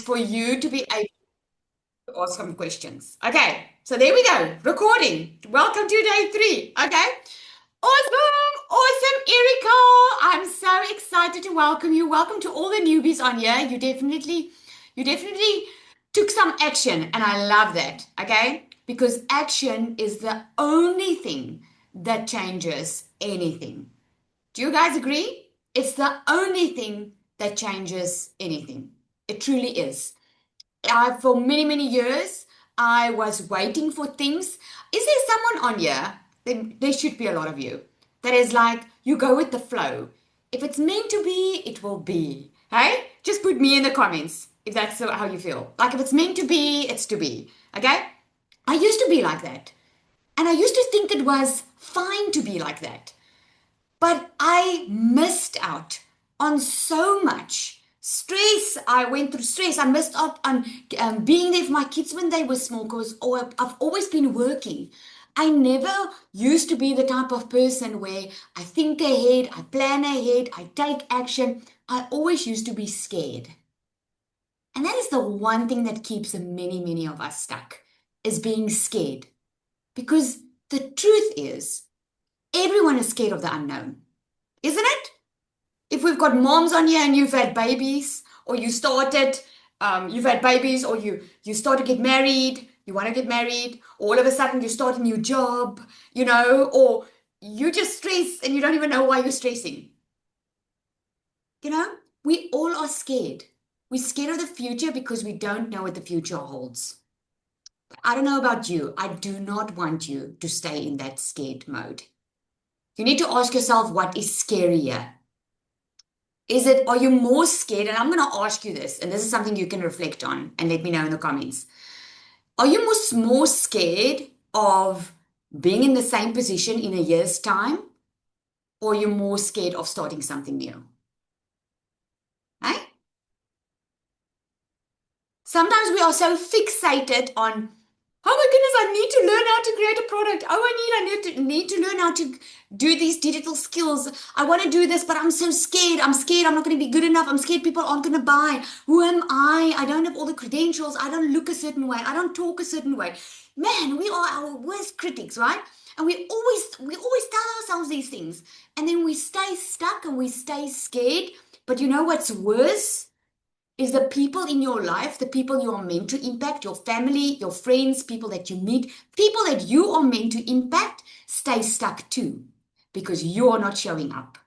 for you to be able to ask some questions. Okay, so there we go. Recording. Welcome to day 3. Okay. Awesome, awesome, Erica. I'm so excited to welcome you. Welcome to all the newbies on here. You definitely took some action, and I love that. Okay, because action is the only thing that changes anything. Do you guys agree? It's the only thing that changes anything. It truly is. For many, many years, I was waiting for things. Is there someone on here? There should be a lot of you. That is like, you go with the flow. If it's meant to be, it will be. Hey? Just put me in the comments if that's how you feel. Like if it's meant to be, it's to be. Okay? I used to be like that. And I used to think it was fine to be like that. But I missed out on so much stress. I went through stress. I missed out on being there for my kids when they were small because I've always been working. I never used to be the type of person where I think ahead, I plan ahead, I take action. I always used to be scared. And that is the one thing that keeps many, many of us stuck, is being scared. Because the truth is, everyone is scared of the unknown, isn't it? If we've got moms on here and you've had babies, or you've had babies, or you start to get married, you want to get married, all of a sudden you start a new job, or you just stress and you don't even know why you're stressing. We all are scared. We're scared of the future because we don't know what the future holds. But I don't know about you. I do not want you to stay in that scared mode. You need to ask yourself, what is scarier? Are you more scared? And I'm going to ask you this, and this is something you can reflect on and let me know in the comments. Are you more scared of being in the same position in a year's time? Or are you more scared of starting something new? Hey? Sometimes we are so fixated on, oh my goodness, I need to learn how to create a product. Oh, I need to learn how to do these digital skills. I want to do this, but I'm so scared. I'm scared I'm not going to be good enough. I'm scared people aren't going to buy. Who am I? I don't have all the credentials. I don't look a certain way. I don't talk a certain way. Man, we are our worst critics, right? And we always tell ourselves these things. And then we stay stuck and we stay scared. But you know what's worse? Is the people in your life, the people you are meant to impact, your family, your friends, people that you meet, people that you are meant to impact, stay stuck too, because you are not showing up.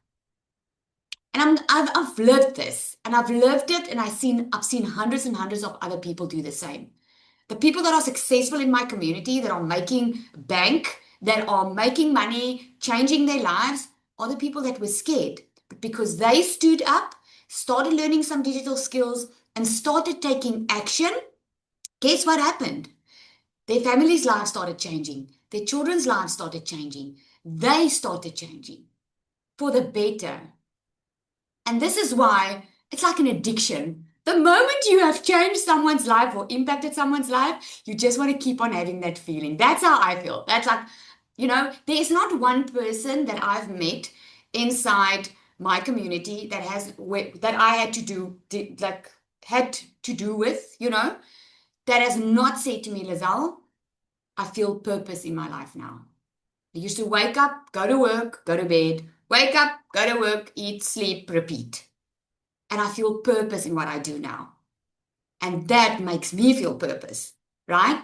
And I've lived this, and I've lived it, and I've seen hundreds and hundreds of other people do the same. The people that are successful in my community, that are making bank, that are making money, changing their lives, are the people that were scared. But because they stood up, started learning some digital skills, and started taking action, guess what happened? Their families' lives started changing. Their children's lives started changing. They started changing for the better. And this is why it's like an addiction. The moment you have changed someone's life or impacted someone's life, you just want to keep on having that feeling. That's how I feel. That's like, there is not one person that I've met inside my community that I had to do with, that has not said to me, Lizelle, I feel purpose in my life now. I used to wake up, go to work, go to bed, wake up, go to work, eat, sleep, repeat. And I feel purpose in what I do now. And that makes me feel purpose, right?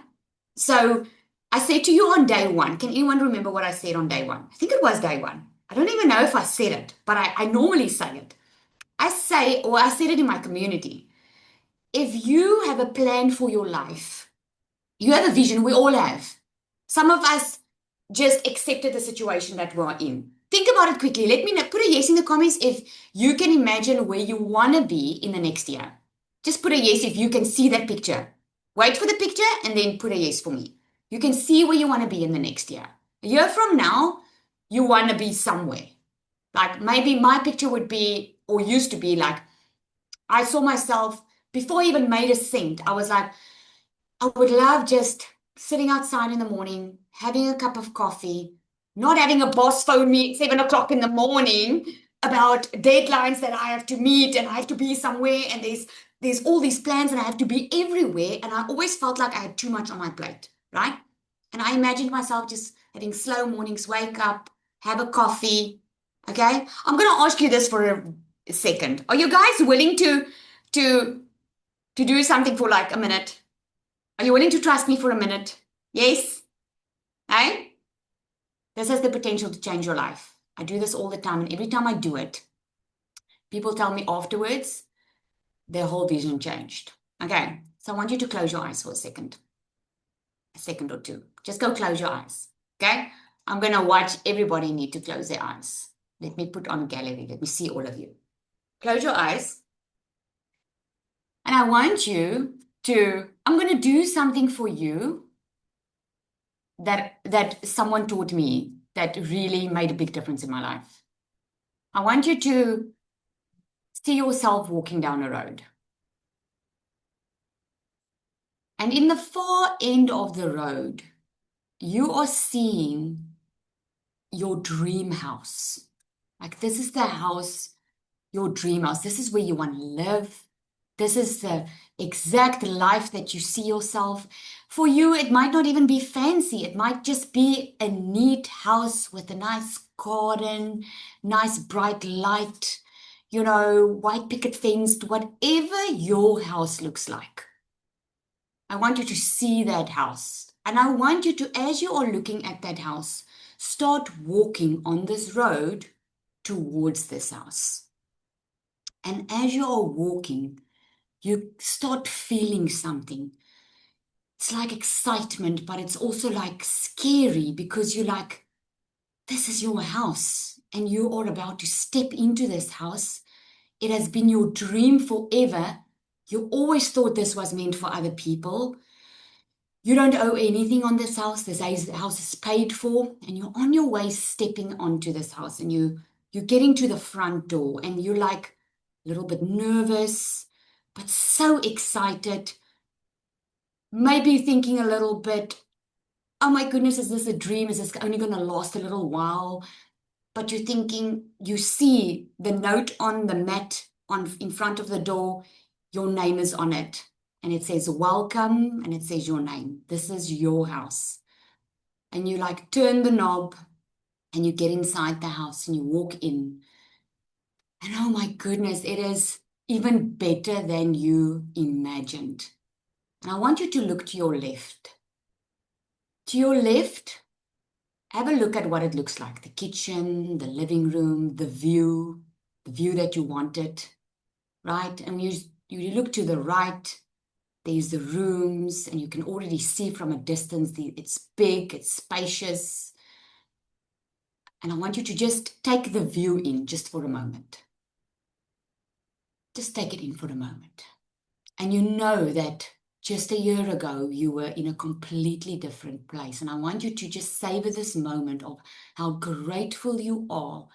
So I said to you on day 1, can anyone remember what I said on day 1? I think it was day 1. I don't even know if I said it, but I normally say it. I said it in my community. If you have a plan for your life, you have a vision, we all have. Some of us just accepted the situation that we're in. Think about it quickly. Let me know. Put a yes in the comments if you can imagine where you want to be in the next year. Just put a yes if you can see that picture. Wait for the picture and then put a yes for me. You can see where you want to be in the next year. A year from now, you want to be somewhere. Like maybe my picture would be, or used to be like, I saw myself before I even made a cent. I was like, I would love just sitting outside in the morning, having a cup of coffee, not having a boss phone me at 7 o'clock in the morning about deadlines that I have to meet and I have to be somewhere and there's all these plans and I have to be everywhere. And I always felt like I had too much on my plate, right? And I imagined myself just having slow mornings, wake up, have a coffee. Okay. I'm going to ask you this for a second. Are you guys willing to, to do something for like a minute? Are you willing to trust me for a minute? Yes? Hey? This has the potential to change your life. I do this all the time. And every time I do it, people tell me afterwards, their whole vision changed. Okay, so I want you to close your eyes for a second or two. Just go close your eyes. Okay, I'm going to watch everybody need to close their eyes. Let me put on gallery. Let me see all of you. Close your eyes. And I want you to, I'm going to do something for you that someone taught me that really made a big difference in my life. I want you to see yourself walking down a road. And in the far end of the road, you are seeing your dream house. Like this is the house, your dream house. This is where you want to live. This is the exact life that you see yourself. For you, it might not even be fancy. It might just be a neat house with a nice garden, nice bright light, white picket fenced, whatever your house looks like. I want you to see that house. And I want you to, as you are looking at that house, start walking on this road towards this house. And as you are walking, you start feeling something. It's like excitement, but it's also like scary because you're like, this is your house and you are about to step into this house. It has been your dream forever. You always thought this was meant for other people. You don't owe anything on this house. This house is paid for, and you're on your way stepping onto this house, and you're getting to the front door, and you're like a little bit nervous, but so excited. Maybe thinking a little bit, oh my goodness, is this a dream? Is this only going to last a little while? But you're thinking, you see the note on the mat in front of the door, your name is on it. And it says, welcome, and it says your name. This is your house. And you like turn the knob and you get inside the house and you walk in. And oh my goodness, it is even better than you imagined. And I want you to look to your left. To your left, have a look at what it looks like. The kitchen, the living room, the view that you wanted, right? And you look to the right, there's the rooms, and you can already see from a distance, it's big, it's spacious. And I want you to just take the view in just for a moment. Just take it in for a moment. And you know that just a year ago, you were in a completely different place. And I want you to just savor this moment of how grateful you are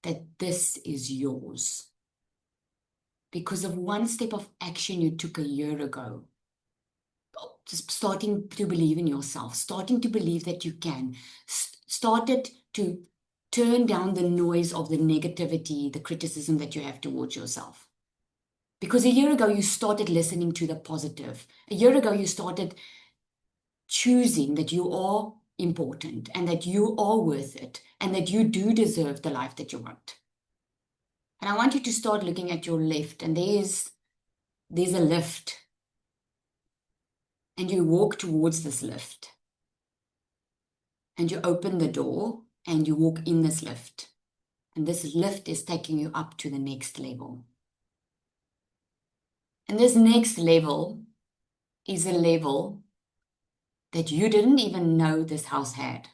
that this is yours. Because of one step of action you took a year ago. Just starting to believe in yourself, starting to believe that you can, started to turn down the noise of the negativity, the criticism that you have towards yourself. Because a year ago, you started listening to the positive. A year ago, you started choosing that you are important and that you are worth it and that you do deserve the life that you want. And I want you to start looking at your left, and there's a lift. And you walk towards this lift. And you open the door and you walk in this lift. And this lift is taking you up to the next level. And this next level is a level that you didn't even know this house had.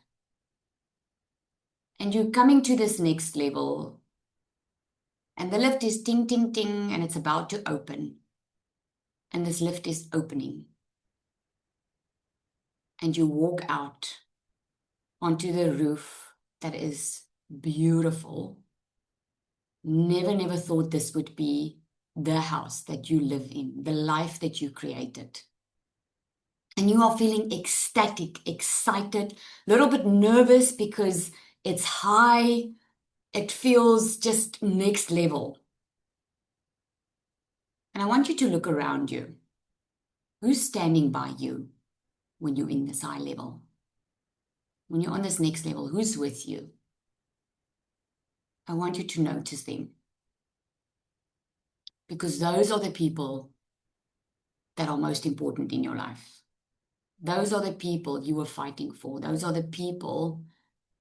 And you're coming to this next level, and the lift is ting, ting, ting, and it's about to open. And this lift is opening. And you walk out onto the roof that is beautiful. Never thought this would be the house that you live in, the life that you created. And you are feeling ecstatic, excited, a little bit nervous because it's high. It feels just next level. And I want you to look around you. Who's standing by you when you're in this high level? When you're on this next level, who's with you? I want you to notice them, because those are the people that are most important in your life. Those are the people you were fighting for. Those are the people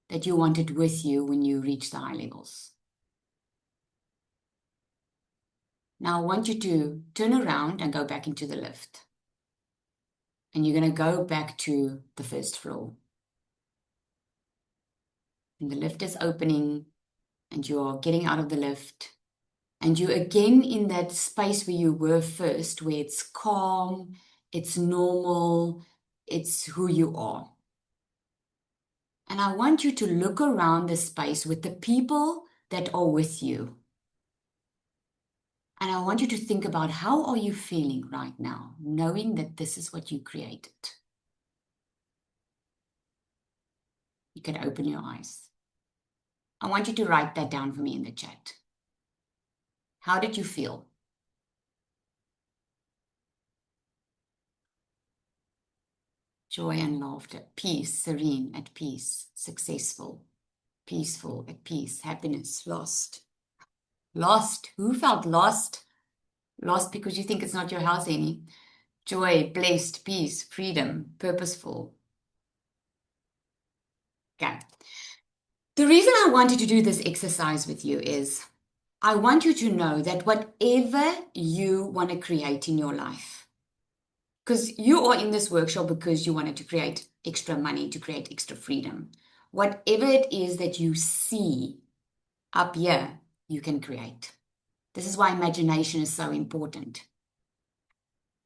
that you wanted with you when you reach the high levels. Now I want you to turn around and go back into the lift. And you're going to go back to the first floor. And the lift is opening, and you're getting out of the lift. And you're again in that space where you were first, where it's calm, it's normal, it's who you are. And I want you to look around the space with the people that are with you. And I want you to think about, how are you feeling right now, knowing that this is what you created? You can open your eyes. I want you to write that down for me in the chat. How did you feel? Joy and laughter, peace, serene, at peace, successful, peaceful, at peace, happiness, lost. Lost. Who felt lost? Lost because you think it's not your house any. Joy, blessed, peace, freedom, purposeful. Okay. The reason I wanted to do this exercise with you is I want you to know that whatever you want to create in your life, because you are in this workshop because you wanted to create extra money, to create extra freedom. Whatever it is that you see up here, you can create. This is why imagination is so important.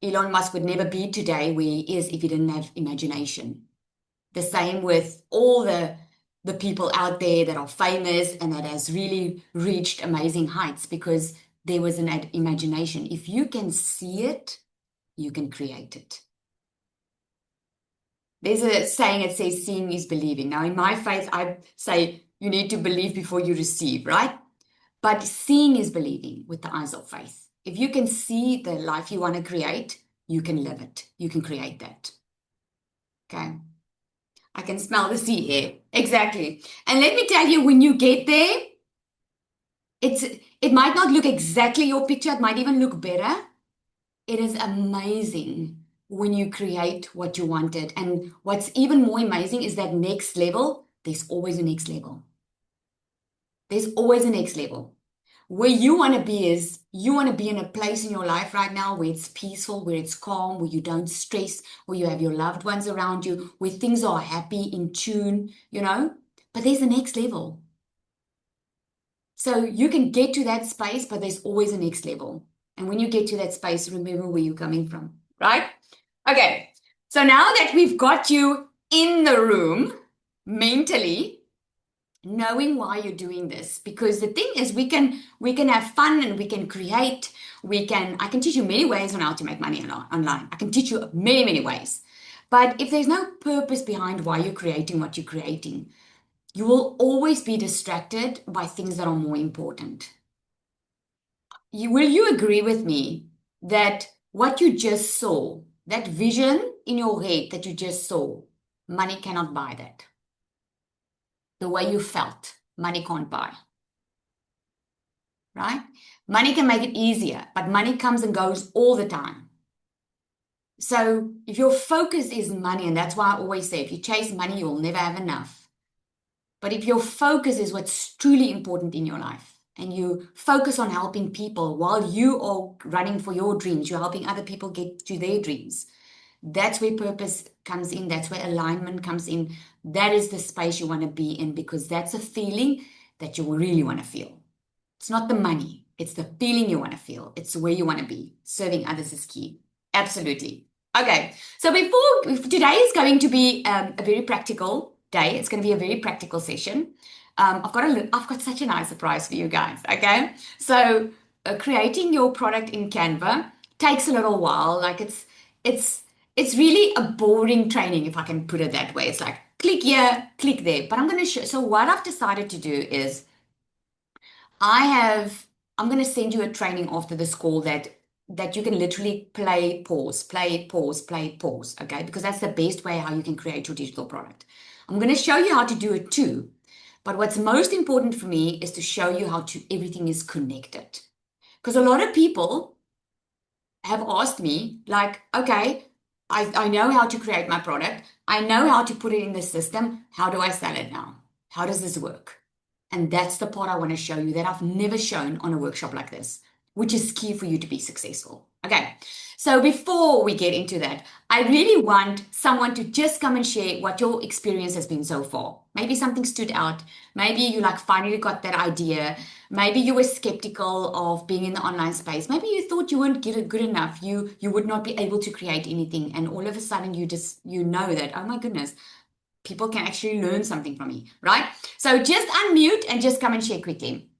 Elon Musk would never be today where he is if he didn't have imagination. The same with all the people out there that are famous and that has really reached amazing heights, because there was an imagination. If you can see it, you can create it. There's a saying that says seeing is believing. Now, in my faith, I say you need to believe before you receive, right? But seeing is believing with the eyes of faith. If you can see the life you want to create, you can live it. You can create that. Okay. I can smell the sea air. Exactly. And let me tell you, when you get there, it might not look exactly your picture. It might even look better. It is amazing when you create what you wanted. And what's even more amazing is that next level, there's always a next level. There's always a next level. Where you want to be is, you want to be in a place in your life right now where it's peaceful, where it's calm, where you don't stress, where you have your loved ones around you, where things are happy, in tune, But there's a next level. So you can get to that space, but there's always a next level. And when you get to that space, remember where you're coming from, right? Okay. So now that we've got you in the room mentally, knowing why you're doing this, because the thing is, we can have fun and we can create. I can teach you many ways on how to make money online. I can teach you many ways. But if there's no purpose behind why you're creating what you're creating, you will always be distracted by things that are more important. Will you agree with me that what you just saw, that vision in your head that you just saw, money cannot buy that? The way you felt, money can't buy. Right? Money can make it easier, but money comes and goes all the time. So if your focus is money, and that's why I always say, if you chase money, you will never have enough. But if your focus is what's truly important in your life, and you focus on helping people while you are running for your dreams, you're helping other people get to their dreams, that's where purpose comes in. That's where alignment comes in. That is the space you want to be in, because that's a feeling that you really want to feel. It's not the money. It's the feeling you want to feel. It's where you want to be. Serving others is key. Absolutely. Okay. So today is going to be a very practical day. It's going to be a very practical session. I've got such a nice surprise for you guys. Okay. So creating your product in Canva takes a little while. Like it's really a boring training, if I can put it that way. It's like click here, click there. But I'm going to show. So what I've decided to do is I'm going to send you a training after this call that that you can literally play, pause, play, pause, play, pause, okay? Because that's the best way how you can create your digital product. I'm going to show you how to do it too. But what's most important for me is to show you how to everything is connected. Because a lot of people have asked me, like, okay, I know how to create my product. I know how to put it in the system. How do I sell it now? How does this work? And that's the part I want to show you that I've never shown on a workshop like this, which is key for you to be successful. Okay, so before we get into that, I really want someone to just come and share what your experience has been so far. Maybe something stood out. Maybe you like finally got that idea. Maybe you were skeptical of being in the online space. Maybe you thought you weren't good enough. You would not be able to create anything. And all of a sudden you know that, oh my goodness, people can actually learn something from me, right? So just unmute and just come and share quickly.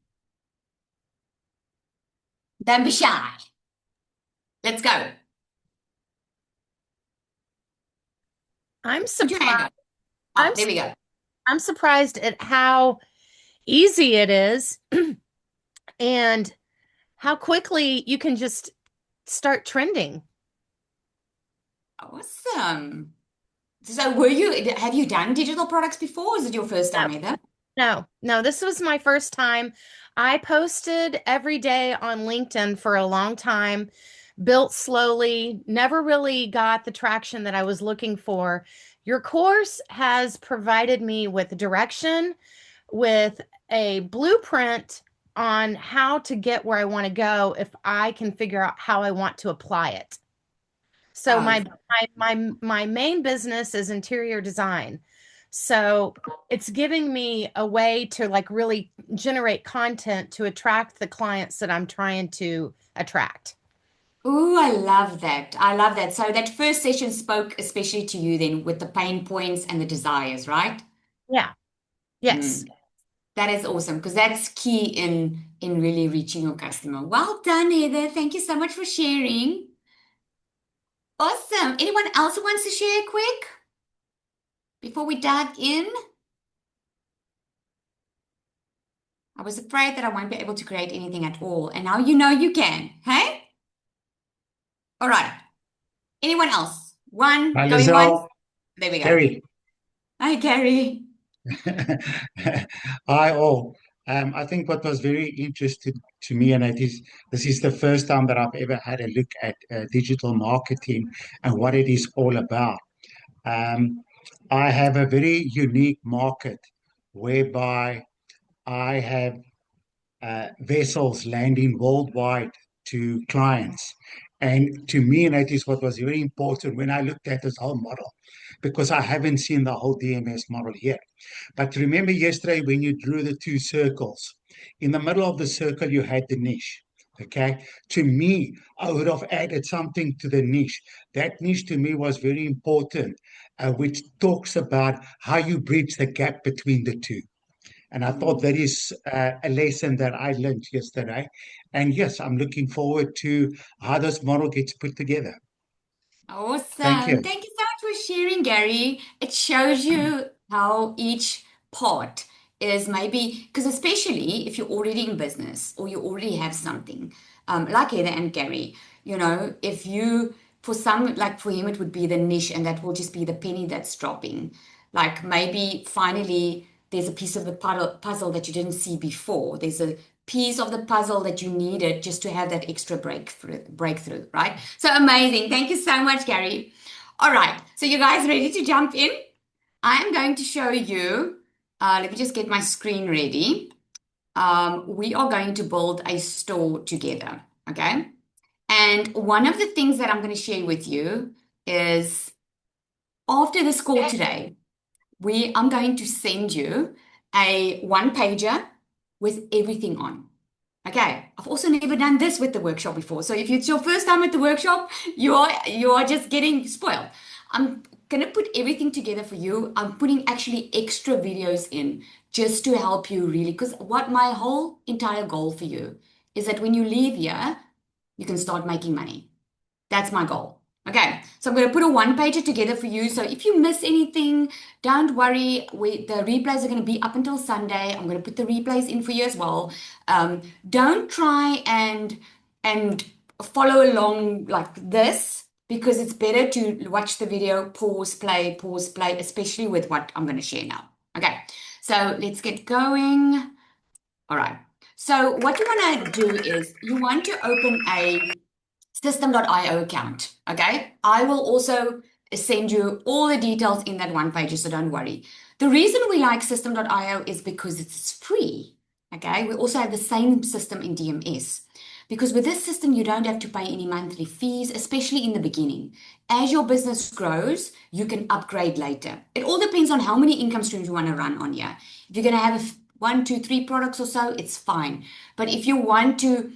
Don't be shy. Let's go. I'm Put your hand surprised. up. Oh, I'm there su- we go. I'm surprised at how easy it is and how quickly you can just start trending. Awesome. So have you done digital products before? Or is it your first No, time either? no, this was my first time. I posted every day on LinkedIn for a long time, built slowly, never really got the traction that I was looking for. Your course has provided me with direction, with a blueprint on how to get where I want to go if I can figure out how I want to apply it. So Oh, my main business is interior design. So it's giving me a way to like really generate content to attract the clients that I'm trying to attract. ooh, I love that. I love that. So that first session spoke especially to you then with the pain points and the desires, right? Yeah. Yes. Mm, that is awesome because that's key in really reaching your customer. Well done, Heather. Thank you so much for sharing. Awesome. Anyone else who wants to share quick before we dive in? I was afraid that I won't be able to create anything at all, and now you know you can. Hey? All right. Anyone else? One, Hi, going once. Lizelle. There we go. Gary. Hi, Gary. Hi, all. I think what was very interesting to me, and it is this is the first time that I've ever had a look at digital marketing and what it is all about. Um, I have a very unique market whereby I have vessels landing worldwide to clients. And to me, and that is what was very important when I looked at this whole model, because I haven't seen the whole DMS model yet. But remember yesterday when you drew the two circles, in the middle of the circle, you had the niche. Okay. To me, I would have added something to the niche. That niche to me was very important, which talks about how you bridge the gap between the two. And I thought that is a lesson that I learned yesterday. And yes, I'm looking forward to how this model gets put together. Thank Awesome. you. Thank you so much for sharing, Gary. It shows you how each part is maybe, because especially if you're already in business or you already have something, like Heather and Gary, if you, for some, like for him, it would be the niche and that will just be the penny that's dropping. Like maybe finally there's a piece of the puzzle that you didn't see before. There's a piece of the puzzle that you needed just to have that extra breakthrough, right? So amazing. Thank you so much, Gary. All right. So you guys ready to jump in? I am going to show you. Let me just get my screen ready. We are going to build a store together. Okay. And one of the things that I'm going to share with you is after this call today, I'm going to send you a one pager with everything on. Okay, I've also never done this with the workshop before. So if it's your first time at the workshop, you are just getting spoiled. I'm gonna put everything together for you. I'm putting actually extra videos in just to help you really, because what my whole entire goal for you is that when you leave here, you can start making money. That's my goal. Okay, so I'm going to put a one pager together for you. So if you miss anything, don't worry. The replays are going to be up until Sunday. I'm going to put the replays in for you as well. Don't try and follow along like this because it's better to watch the video, pause, play, especially with what I'm going to share now. Okay, so let's get going. All right. So what you want to do is you want to open a system.io account. Okay. I will also send you all the details in that one page, so don't worry. The reason we like system.io is because it's free. Okay. We also have the same system in DMS. Because with this system, you don't have to pay any monthly fees, especially in the beginning. As your business grows, you can upgrade later. It all depends on how many income streams you want to run on here. If you're going to have one, two, three products or so, it's fine. But if you want to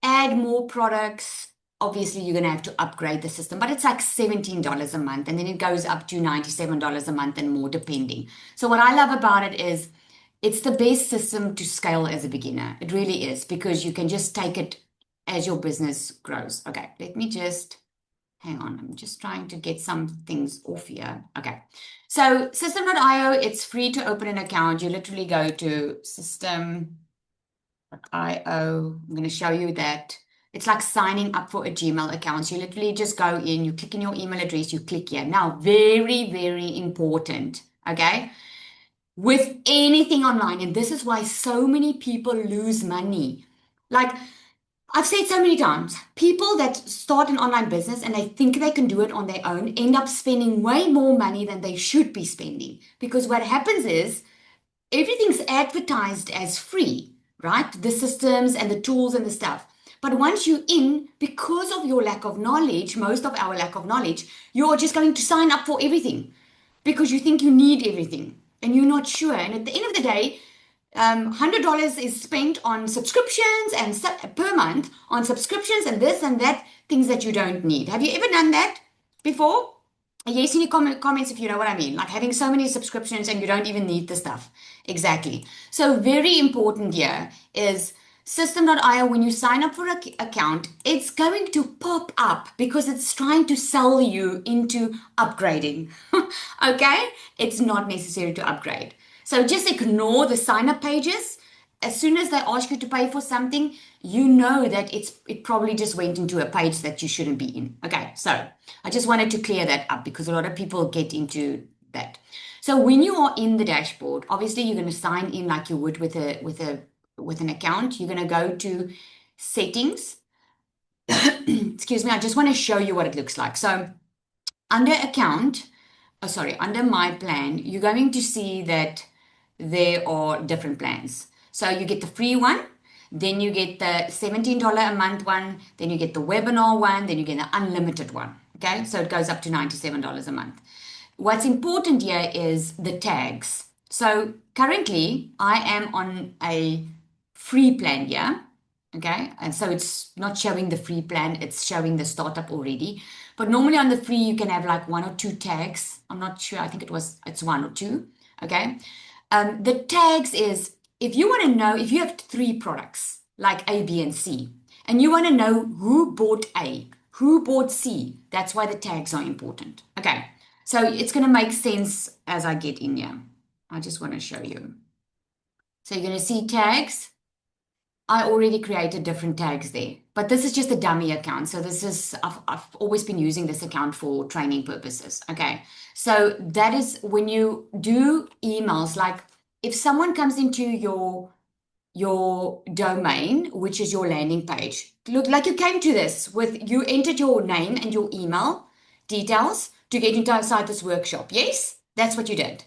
add more products, obviously you're going to have to upgrade the system, but it's like $17 a month, and then it goes up to $97 a month and more depending. So what I love about it is it's the best system to scale as a beginner. It really is, because you can just take it as your business grows. Okay, let me just hang on. I'm just trying to get some things off here. Okay. So system.io, it's free to open an account. You literally go to system.io. I'm going to show you that. It's like signing up for a Gmail account. So you literally just go in, you click in your email address, you click here. Now, very, very important. Okay. With anything online, and this is why so many people lose money. Like I've said so many times, people that start an online business and they think they can do it on their own end up spending way more money than they should be spending. Because what happens is everything's advertised as free, right? The systems and the tools and the stuff. But once you're in, because of your lack of knowledge, most of our lack of knowledge, you're just going to sign up for everything because you think you need everything and you're not sure. And at the end of the day, $100 is spent on subscriptions and per month on subscriptions and this and that, things that you don't need. Have you ever done that before? Yes, in your comments if you know what I mean. Like having so many subscriptions and you don't even need the stuff. Exactly. So very important here is system.io. When you sign up for an account, it's going to pop up because it's trying to sell you into upgrading. Okay? It's not necessary to upgrade. So just ignore the sign up pages. As soon as they ask you to pay for something, you know that it probably just went into a page that you shouldn't be in. Okay, so I just wanted to clear that up because a lot of people get into that. So when you are in the dashboard, obviously you're going to sign in like you would with an account. You're going to go to settings. Excuse me, I just want to show you what it looks like. So under account, under my plan, you're going to see that there are different plans. So you get the free one, then you get the $17 a month one, then you get the webinar one, then you get the unlimited one. Okay, so it goes up to $97 a month. What's important here is the tags. So currently I am on a free plan here. Okay, and so it's not showing the free plan, it's showing the startup already. But normally on the free, you can have like one or two tags. I'm not sure, I think it's one or two. Okay, the tags is if you want to know, if you have three products like A, B, and C, and you want to know who bought A, who bought C, that's why the tags are important. Okay, so it's going to make sense as I get in here. I just want to show you. So you're going to see tags. I already created different tags there, but this is just a dummy account. So this is, I've always been using this account for training purposes. Okay. So that is when you do emails, like if someone comes into your domain, which is your landing page, look like you came to this with, you entered your name and your email details to get inside this workshop. Yes, that's what you did.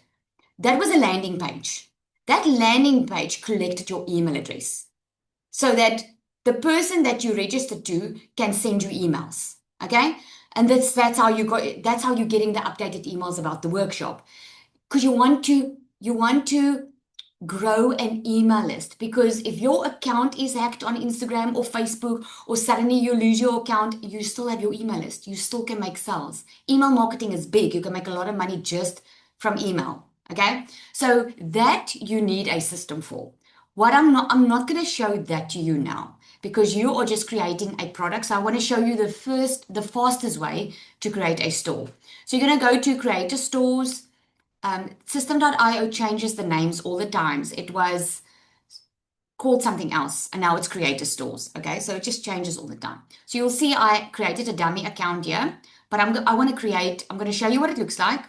That was a landing page. That landing page collected your email address, so that the person that you registered to can send you emails. Okay. And that's how you're getting the updated emails about the workshop. Because you want to grow an email list, because if your account is hacked on Instagram or Facebook, or suddenly you lose your account, you still have your email list. You still can make sales. Email marketing is big. You can make a lot of money just from email. Okay. So that you need a system for. What I'm not going to show that to you now because you are just creating a product. So I want to show you the fastest way to create a store. So you're going to go to creator stores. System.io changes the names all the times. It was called something else, and now it's creator stores. Okay, so it just changes all the time. So you'll see I created a dummy account here, but I'm going to show you what it looks like,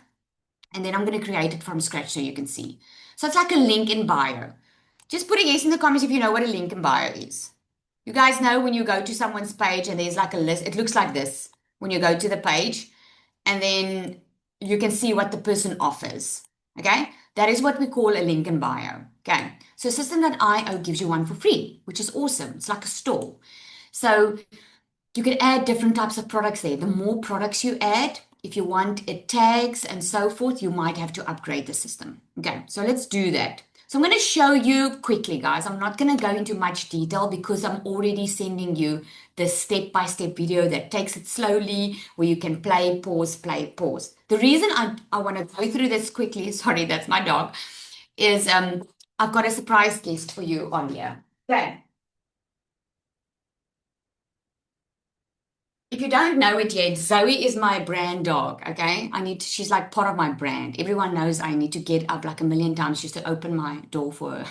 and then I'm going to create it from scratch so you can see. So it's like a link in bio. Just put a yes in the comments if you know what a link in bio is. You guys know when you go to someone's page and there's like a list, it looks like this when you go to the page, and then you can see what the person offers. Okay, that is what we call a link in bio. Okay, so system.io gives you one for free, which is awesome. It's like a store. So you can add different types of products there. The more products you add, if you want it tags and so forth, you might have to upgrade the system. Okay, so let's do that. So I'm going to show you quickly, guys. I'm not going to go into much detail because I'm already sending you the step-by-step video that takes it slowly, where you can play, pause. The reason I want to go through this quickly, sorry, that's my dog, is I've got a surprise guest for you on here. Okay. If you don't know it yet, Zoe is my brand dog, okay? She's like part of my brand. Everyone knows I need to get up like a million times just to open my door for her.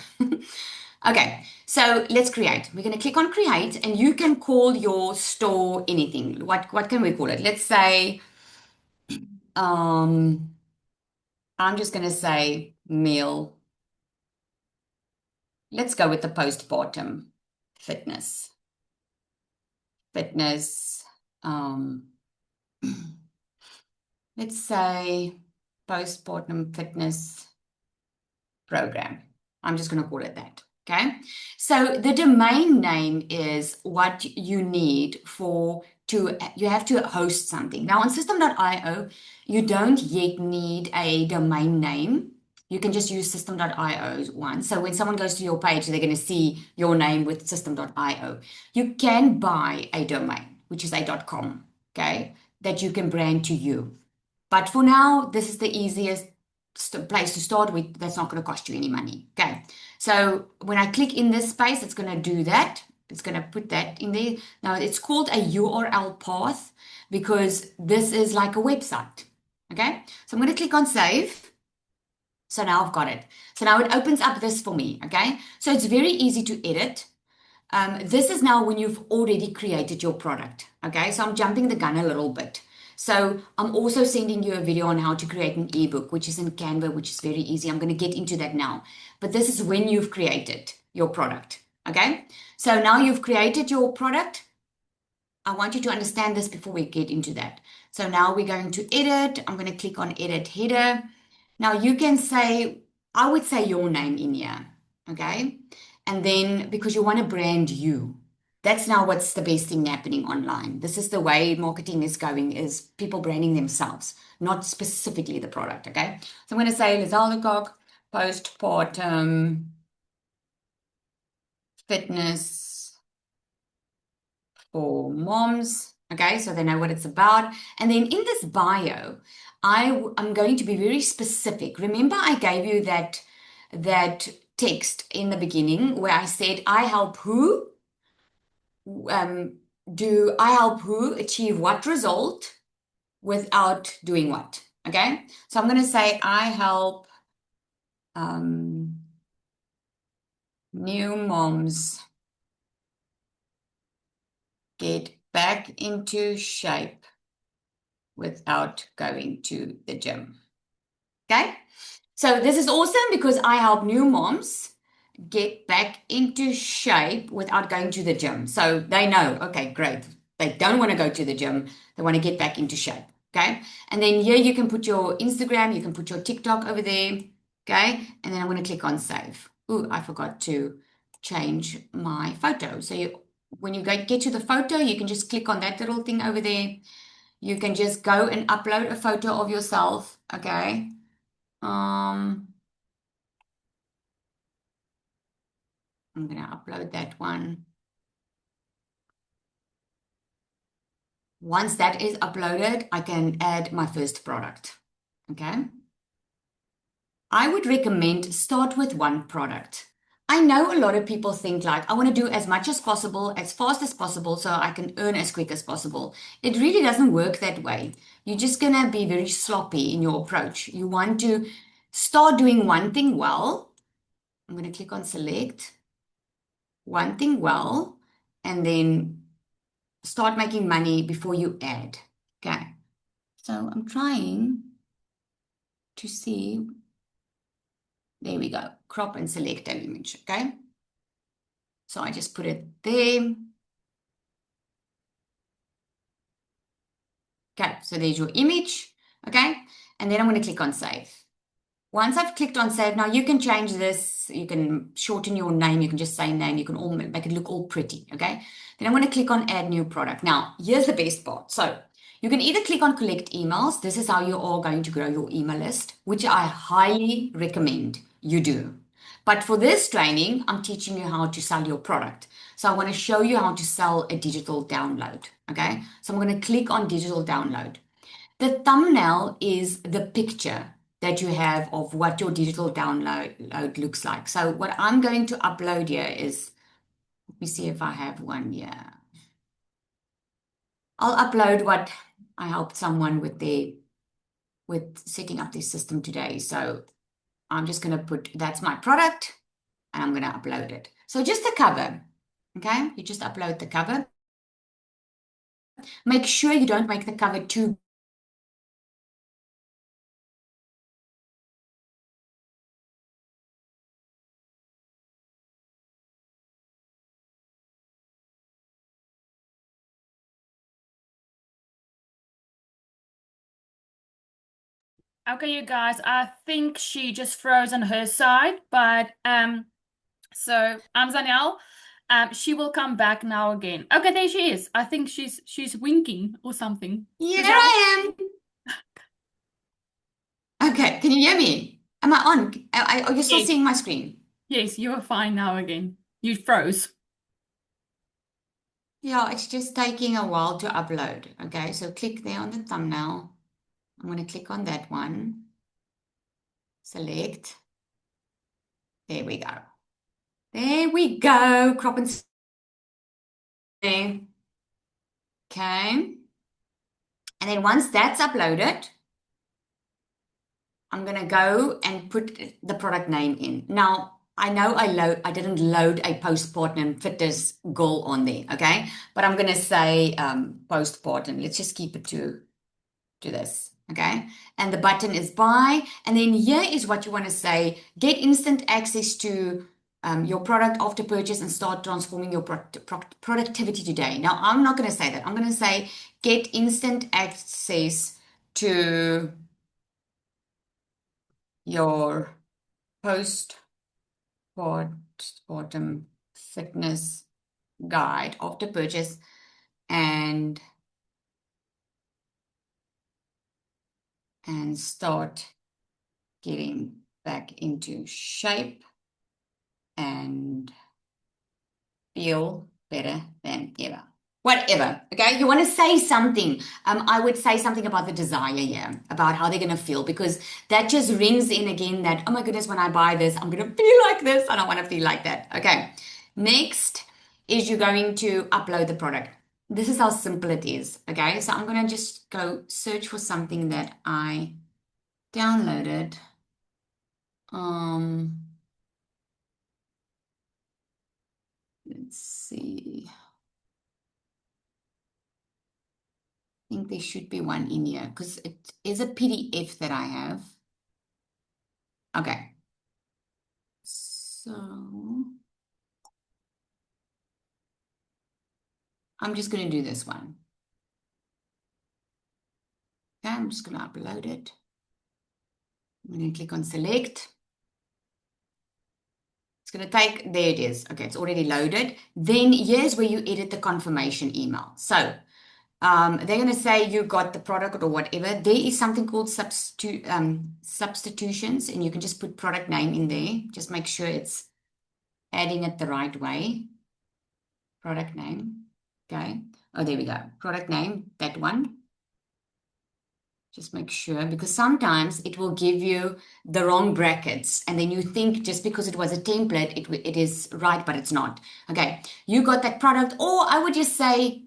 Okay, so let's create. We're going to click on create, and you can call your store anything. What can we call it? Let's say, I'm just going to say meal. Let's go with the postpartum fitness. Let's say postpartum fitness program. I'm just going to call it that. Okay. So the domain name is what you need you have to host something. Now on system.io, you don't yet need a domain name. You can just use system.io one. So when someone goes to your page, they're going to see your name with system.io. You can buy a domain, which is a .com, okay, that you can brand to you. But for now, this is the easiest place to start with. That's not going to cost you any money. Okay. So when I click in this space, it's going to do that. It's going to put that in there. Now it's called a URL path because this is like a website. Okay. So I'm going to click on save. So now I've got it. So now it opens up this for me. Okay. So it's very easy to edit. This is now when you've already created your product. Okay. So I'm jumping the gun a little bit. So I'm also sending you a video on how to create an ebook, which is in Canva, which is very easy. I'm going to get into that now. But this is when you've created your product. Okay. So now you've created your product. I want you to understand this before we get into that. So now we're going to edit. I'm going to click on edit header. Now you can say, I would say your name in here. Okay. And then because you want to brand you. That's now what's the best thing happening online. This is the way marketing is going, is people branding themselves, not specifically the product, okay? So I'm going to say Lizelle Cock, postpartum fitness for moms, okay? So they know what it's about. And then in this bio, I'm going to be very specific. Remember I gave you that text in the beginning where I said, I help who? Do I help who achieve what result without doing what? Okay, so I'm going to say I help new moms get back into shape without going to the gym. Okay, so this is awesome because I help new moms get back into shape without going to the gym. So they know, okay, great. They don't want to go to the gym. They want to get back into shape. Okay. And then here you can put your Instagram, you can put your TikTok over there. Okay. And then I'm going to click on save. Ooh, I forgot to change my photo. So when you get to the photo, you can just click on that little thing over there. You can just go and upload a photo of yourself. Okay. I'm going to upload that one. Once that is uploaded, I can add my first product. Okay. I would recommend start with one product. I know a lot of people think like, I want to do as much as possible, as fast as possible, so I can earn as quick as possible. It really doesn't work that way. You're just going to be very sloppy in your approach. You want to start doing one thing well. I'm going to click on select. one thing well and then start making money before you add. Okay. So I'm trying to see. There we go. Crop and select an image. Okay. So I just put it there. Okay. So there's your image. Okay. And then I'm going to click on save. Once I've clicked on save, now you can change this. You can shorten your name. You can just say name. You can all make it look all pretty. Okay. Then I'm going to click on add new product. Now, here's the best part. So you can either click on collect emails. This is how you are going to grow your email list, which I highly recommend you do. But for this training, I'm teaching you how to sell your product. So I want to show you how to sell a digital download. Okay. So I'm going to click on digital download. The thumbnail is the picture that you have of what your digital download looks like. So what I'm going to upload here is, let me see if I have one here. I'll upload what I helped someone with setting up this system today. So I'm just going to put, that's my product, and I'm going to upload it. So just the cover, okay? You just upload the cover. Make sure you don't make the cover too Okay, you guys, I think she just froze on her side, but so Zanel, she will come back now again. Okay, there she is. I think she's winking or something. Here Giselle? I am. Okay, can you hear me? Am I on? Are you still Yes. seeing my screen? Yes, you are fine now again. You froze. Yeah, it's just taking a while to upload. Okay, so click there on the thumbnail. I'm going to click on that one. Select. There we go. There we go. Crop and there. Okay. And then once that's uploaded, I'm going to go and put the product name in. Now, I know I didn't load a postpartum fitness goal on there, okay? But I'm going to say postpartum. Let's just keep it to this, okay? And the button is buy. And then here is what you want to say. Get instant access to your product after purchase and start transforming your productivity today. Now, I'm not going to say that. I'm going to say get instant access to your postpartum fitness guide after purchase and start getting back into shape and feel better than ever. Whatever, okay? You want to say something. I would say something about the desire here, about how they're going to feel, because that just rings in again that, oh my goodness, when I buy this, I'm going to feel like this. I don't want to feel like that. Okay. Next is you're going to upload the product. This is how simple it is, okay? So I'm going to just go search for something that I downloaded. Let's see. I think there should be one in here because it is a PDF that I have. Okay. So I'm just going to do this one. Okay, I'm just going to upload it. I'm going to click on select. It's going to take, there it is. Okay, it's already loaded. Then here's where you edit the confirmation email. So they're going to say you got the product or whatever. There is something called substitutions, and you can just put product name in there. Just make sure it's adding it the right way. Product name. Okay. Oh, there we go. Product name, that one. Just make sure, because sometimes it will give you the wrong brackets, and then you think just because it was a template, it is right, but it's not. Okay. You got that product, or I would just say,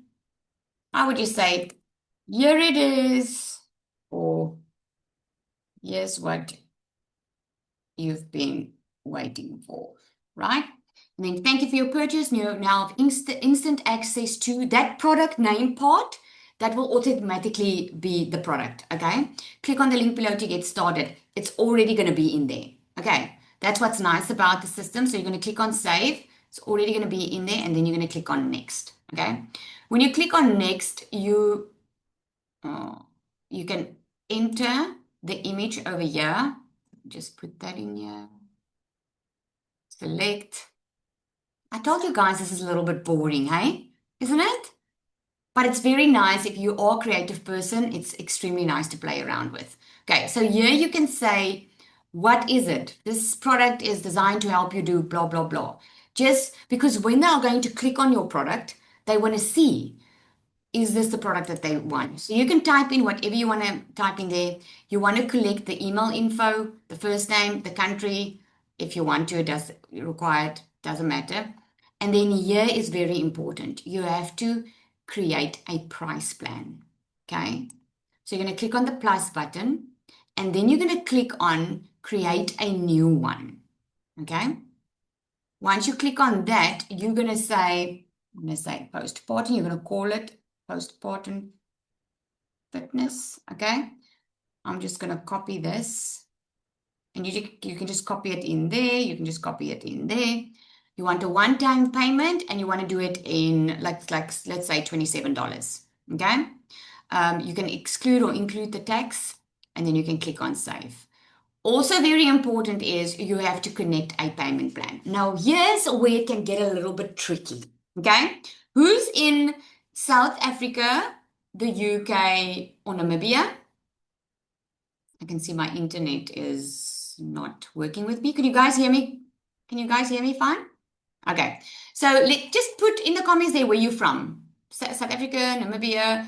here it is, or here's what you've been waiting for, right? And then thank you for your purchase. You now have instant access to that product name part. That will automatically be the product, okay? Click on the link below to get started. It's already going to be in there, okay? That's what's nice about the system. So you're going to click on save. It's already going to be in there, and then you're going to click on next, okay? When you click on next, you can enter the image over here. Just put that in here. Select. I told you guys this is a little bit boring, hey? Isn't it? But it's very nice if you are a creative person. It's extremely nice to play around with. Okay, so here you can say, what is it? This product is designed to help you do blah, blah, blah. Just because when they are going to click on your product, they want to see, is this the product that they want? So you can type in whatever you want to type in there. You want to collect the email info, the first name, the country. If you want to, it does require it, doesn't matter. And then here is very important. You have to create a price plan. Okay. So you're going to click on the plus button, and then you're going to click on create a new one. Okay. Once you click on that, you're going to say, I'm going to say postpartum. You're going to call it postpartum fitness. Okay. I'm just going to copy this, and you can just copy it in there. You can just copy it in there. You want a one-time payment, and you want to do it in like let's say $27. Okay. You can exclude or include the tax, and then you can click on save. Also very important is you have to connect a payment plan. Now, here's where it can get a little bit tricky, okay? Who's in South Africa, the UK, or Namibia? I can see my internet is not working with me. Can you guys hear me? Can you guys hear me fine? Okay, so just put in the comments there where you're from. South Africa, Namibia,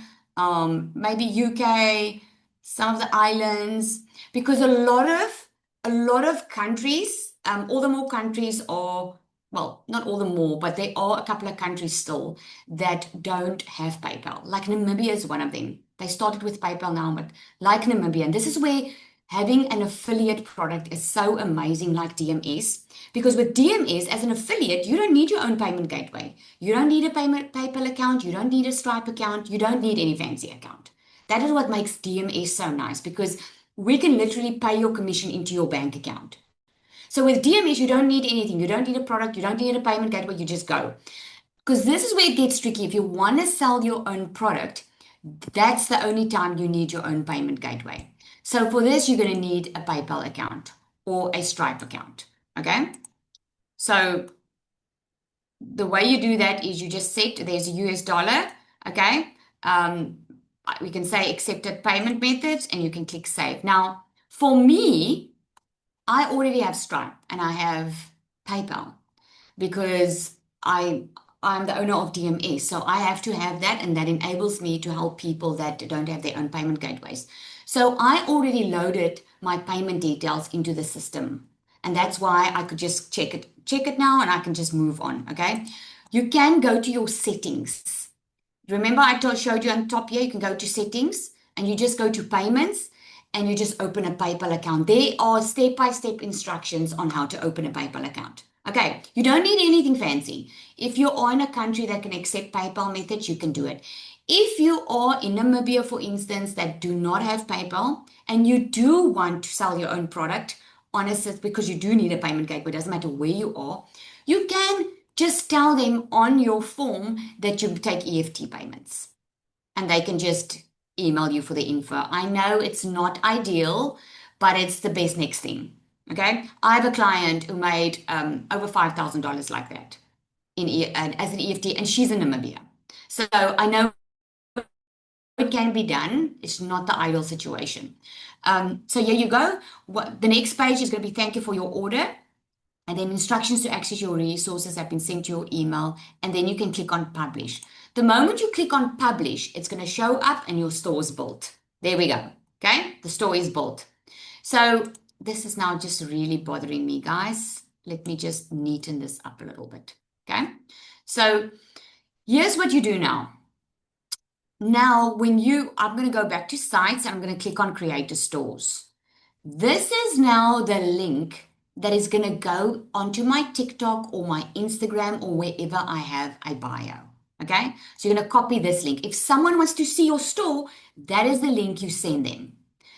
maybe UK, some of the islands, because a lot of countries, all the more countries are, well, not all the more, but there are a couple of countries still that don't have PayPal. Like Namibia is one of them. They started with PayPal now, but like Namibia, and this is where having an affiliate product is so amazing, like DMS. Because with DMS, as an affiliate, you don't need your own payment gateway. You don't need a PayPal account. You don't need a Stripe account. You don't need any fancy account. That is what makes DMS so nice, because we can literally pay your commission into your bank account. So with DMS, you don't need anything. You don't need a product. You don't need a payment gateway. You just go. Because this is where it gets tricky. If you want to sell your own product, that's the only time you need your own payment gateway. So for this, you're going to need a PayPal account or a Stripe account. Okay. So the way you do that is you just set, there's a US dollar. Okay. We can say accepted payment methods, and you can click save. Now, for me, I already have Stripe and I have PayPal because I'm the owner of DMS. So I have to have that, and that enables me to help people that don't have their own payment gateways. So I already loaded my payment details into the system. And that's why I could just check it now, and I can just move on. Okay. You can go to your settings. Remember, I showed you on top here, you can go to settings and you just go to payments and you just open a PayPal account. There are step-by-step instructions on how to open a PayPal account. Okay, you don't need anything fancy. If you are in a country that can accept PayPal methods, you can do it. If you are in Namibia, for instance, that do not have PayPal, and you do want to sell your own product, honestly, because you do need a payment gateway, it doesn't matter where you are, you can just tell them on your form that you take EFT payments, and they can just email you for the info. I know it's not ideal, but it's the best next thing. Okay. I have a client who made over $5,000 like that as an EFT, and she's in Namibia. So I know it can be done. It's not the ideal situation. So here you go. The next page is going to be thank you for your order. And then instructions to access your resources have been sent to your email. And then you can click on publish. The moment you click on publish, it's going to show up and your store is built. There we go. Okay. The store is built. So this is now just really bothering me, guys. Let me just neaten this up a little bit. Okay. So here's what you do now. Now, I'm going to go back to sites and I'm going to click on creator stores. This is now the link that is going to go onto my TikTok or my Instagram or wherever I have a bio. Okay, so you're going to copy this link. If someone wants to see your store, that is the link you send them.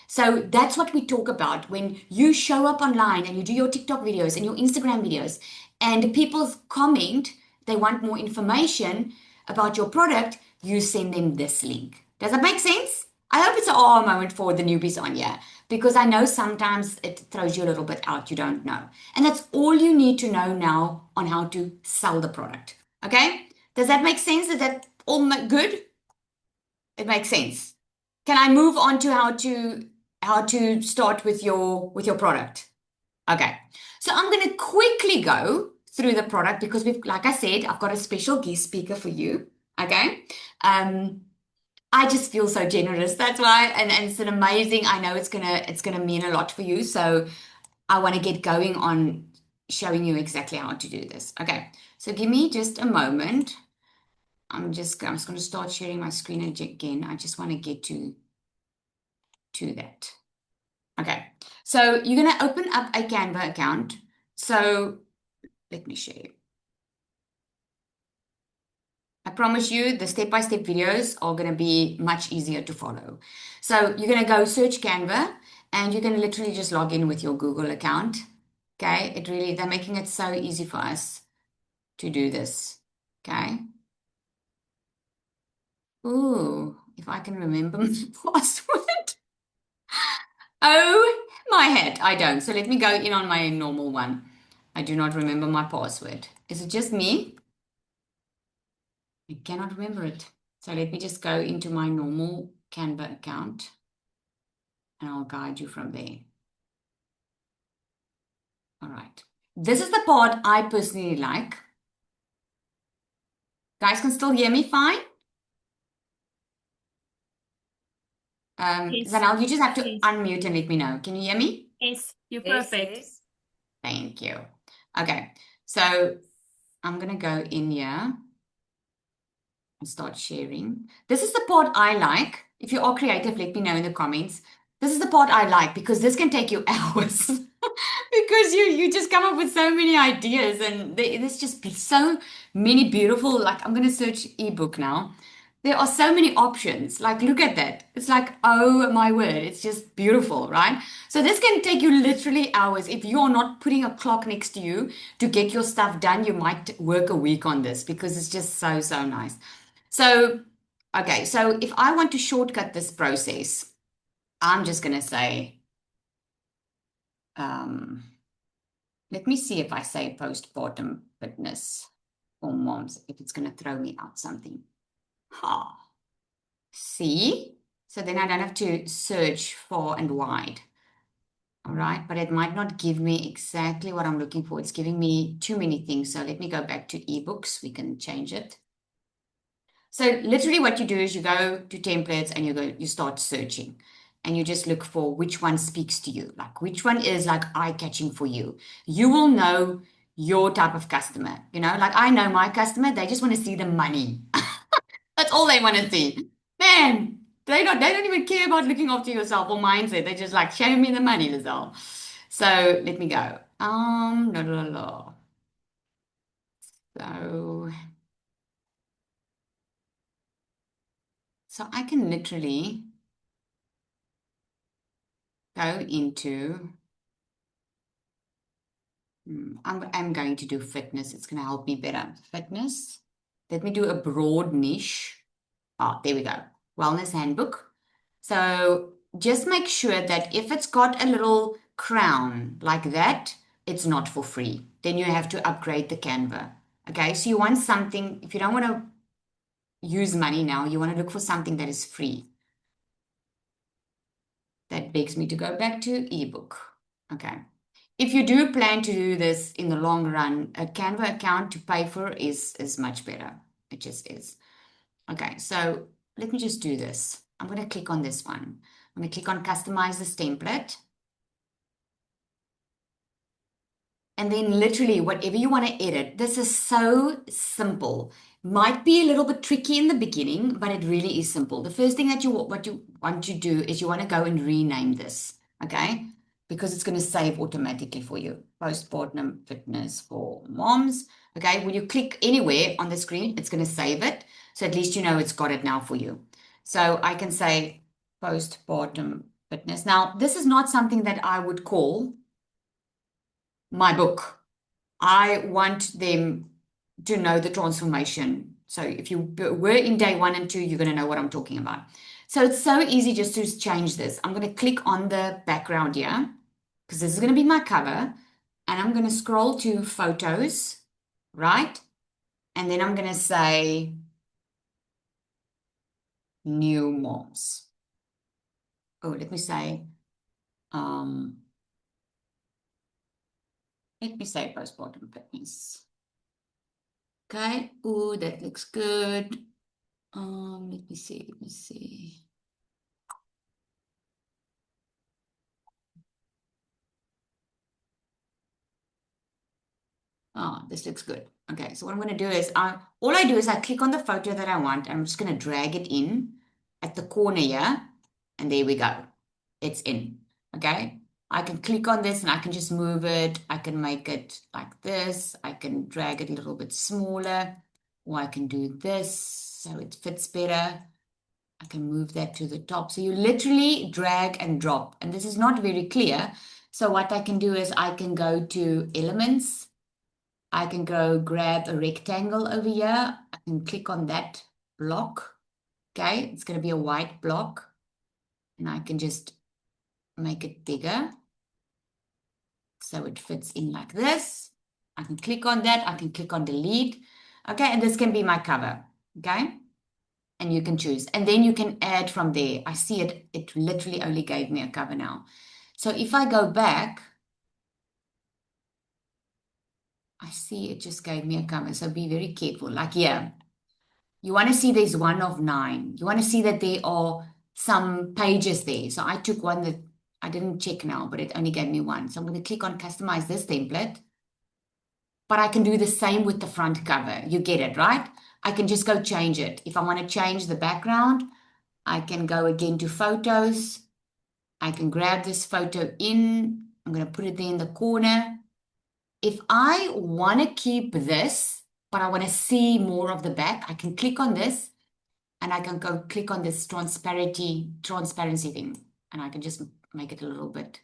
So that's what we talk about when you show up online and you do your TikTok videos and your Instagram videos, and people comment, they want more information about your product, you send them this link. Does that make sense? I hope it's an aha moment for the newbies on here, because I know sometimes it throws you a little bit out, you don't know. And that's all you need to know now on how to sell the product. Okay? Does that make sense? Is that all good? It makes sense. Can I move on to how to start with your product? Okay. So I'm going to quickly go through the product because like I said, I've got a special guest speaker for you. Okay. I just feel so generous. That's why, and it's an amazing. I know it's gonna mean a lot for you. So I want to get going on showing you exactly how to do this. Okay. So give me just a moment. I'm just going to start sharing my screen again. I just want to get to that. Okay, so you're going to open up a Canva account. So let me show you. I promise you the step-by-step videos are going to be much easier to follow. So you're going to go search Canva and you're going to literally just log in with your Google account. Okay, they're making it so easy for us to do this. Okay. Ooh, if I can remember my password. Oh, my head. I don't. So let me go in on my normal one. I do not remember my password. Is it just me? I cannot remember it. So let me just go into my normal Canva account and I'll guide you from there. All right. This is the part I personally like. Guys can still hear me fine? Yes. Zanel, you just have to Yes. unmute and let me know. Can you hear me? Yes, you're Yes, perfect. yes. Thank you. Okay. So I'm going to go in here and start sharing. This is the part I like. If you are creative, let me know in the comments. This is the part I like because this can take you hours because you just come up with so many ideas and there's just so many beautiful, like I'm going to search ebook now. There are so many options. Like, look at that. It's like, oh my word, it's just beautiful, right? So this can take you literally hours. If you're not putting a clock next to you to get your stuff done, you might work a week on this because it's just so, so nice. So, okay, so if I want to shortcut this process, I'm just going to say, let me see if I say postpartum fitness for moms, if it's going to throw me out something. Ha, see? So then I don't have to search far and wide. All right, but it might not give me exactly what I'm looking for. It's giving me too many things. So let me go back to ebooks. We can change it. So literally what you do is you go to templates and you start searching and you just look for which one speaks to you, like which one is like eye-catching for you. You will know your type of customer, like I know my customer, they just want to see the money. That's all they want to see. Man, they don't even care about looking after yourself or mindset. They just like, show me the money, Lizelle. So let me go. La, la, la. So I can literally go into, I'm going to do fitness. It's going to help me better. Fitness. Let me do a broad niche. Oh, there we go. Wellness handbook. So just make sure that if it's got a little crown like that, it's not for free. Then you have to upgrade the Canva. Okay, so you want something, if you don't want to use money now, you want to look for something that is free. That begs me to go back to ebook. Okay. If you do plan to do this in the long run, a Canva account to pay for is much better. It just is. Okay, so let me just do this. I'm going to click on this one. I'm going to click on customize this template. And then literally whatever you want to edit, this is so simple. Might be a little bit tricky in the beginning, but it really is simple. The first thing that what you want to do is you want to go and rename this. Okay. because it's going to save automatically for you. Postpartum fitness for moms. Okay, when you click anywhere on the screen, it's going to save it. So at least you know it's got it now for you. So I can say postpartum fitness. Now, this is not something that I would call my book. I want them to know the transformation. So if you were in day 1 and 2, you're going to know what I'm talking about. So it's so easy just to change this. I'm going to click on the background here because this is going to be my cover. And I'm going to scroll to photos, right? And then I'm going to say new moms. Oh, let me say postpartum fitness. Okay. Oh, that looks good. Let me see. Oh, this looks good. Okay, so what I'm going to do is all I do is I click on the photo that I want. I'm just going to drag it in at the corner here. And there we go. It's in. Okay. I can click on this and I can just move it. I can make it like this. I can drag it a little bit smaller, or I can do this so it fits better. I can move that to the top. So you literally drag and drop. And this is not very clear. So what I can do is I can go to elements. I can go grab a rectangle over here. I can click on that block. Okay, it's going to be a white block. And I can just make it bigger. So it fits in like this. I can click on that. I can click on delete. Okay, and this can be my cover. Okay, and you can choose. And then you can add from there. I see it. It literally only gave me a cover now. So if I go back, I see it just gave me a cover. So be very careful. Like here, you want to see there's 1 of 9. You want to see that there are some pages there. So I took one that I didn't check now, but it only gave me 1. So I'm going to click on customize this template. But I can do the same with the front cover. You get it, right? I can just go change it. If I want to change the background, I can go again to photos. I can grab this photo in. I'm going to put it there in the corner. If I want to keep this, but I want to see more of the back, I can click on this and I can go click on this transparency thing. And I can just make it a little bit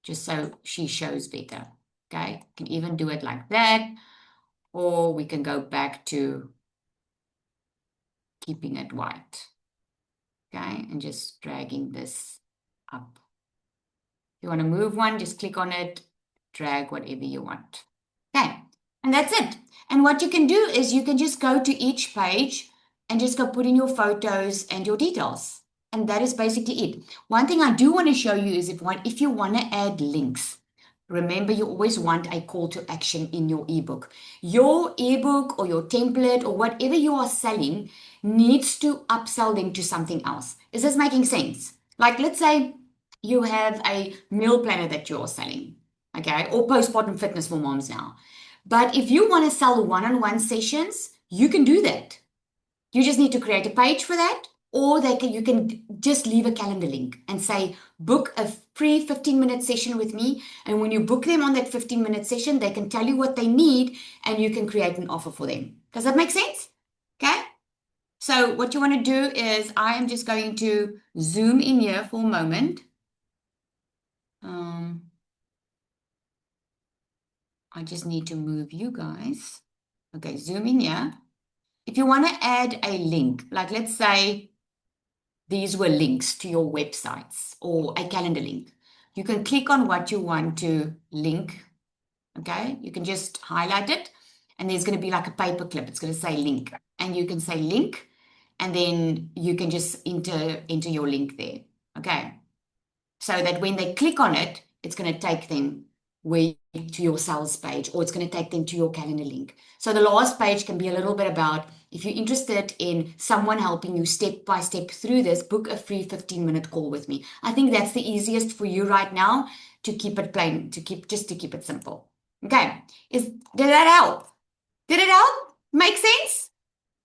just so she shows better. Okay, can even do it like that, or we can go back to keeping it white. Okay, and just dragging this up. If you want to move one, just click on it, drag whatever you want. Okay, and that's it. And what you can do is you can just go to each page and just go put in your photos and your details. And that is basically it. One thing I do want to show you is if you want to add links, remember you always want a call to action in your ebook. Your ebook or your template or whatever you are selling needs to upsell them to something else. Is this making sense? Like let's say you have a meal planner that you're selling, okay, or postpartum fitness for moms now. But if you want to sell one-on-one sessions, you can do that. You just need to create a page for that, or you can just leave a calendar link and say, book a free 15-minute session with me. And when you book them on that 15-minute session, they can tell you what they need and you can create an offer for them. Does that make sense? Okay. So what you want to do is I am just going to zoom in here for a moment. I just need to move you guys. Okay, zoom in here. If you want to add a link, like let's say these were links to your websites or a calendar link, you can click on what you want to link. Okay, you can just highlight it and there's going to be like a paper clip. It's going to say link and you can say link and then you can just enter your link there. Okay, so that when they click on it, it's going to take them to your sales page, or it's going to take them to your calendar link. So the last page can be a little bit about, if you're interested in someone helping you step by step through this, book a free 15-minute call with me. I think that's the easiest for you right now to keep it plain, to keep it simple. Okay, did that help? Did it help? Make sense?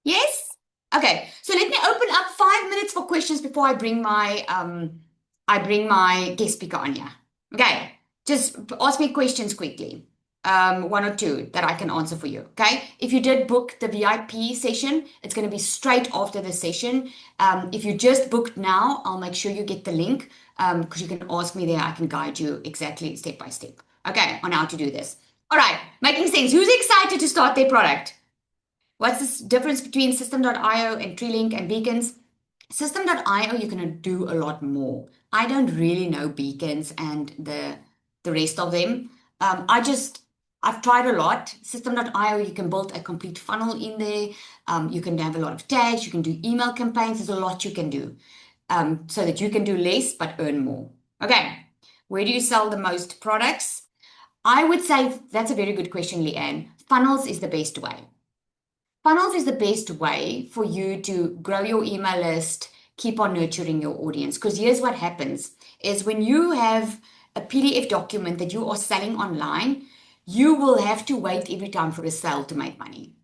Yes? Okay, so let me open up 5 minutes for questions before I bring my guest speaker on here. Okay, just ask me questions quickly. One or two that I can answer for you. Okay. If you did book the VIP session, it's going to be straight after the session. If you just booked now, I'll make sure you get the link because you can ask me there. I can guide you exactly step by step. Okay, on how to do this. All right, making sense. Who's excited to start their product? What's the difference between System.io and TreeLink and Beacons? System.io, you're going to do a lot more. I don't really know Beacons and the rest of them. I've tried a lot. System.io, you can build a complete funnel in there. You can have a lot of tags. You can do email campaigns. There's a lot you can do so that you can do less but earn more. Okay, where do you sell the most products? I would say that's a very good question, Leanne. Funnels is the best way. Funnels is the best way for you to grow your email list, keep on nurturing your audience. Because here's what happens is when you have a PDF document that you are selling online, you will have to wait every time for a sale to make money.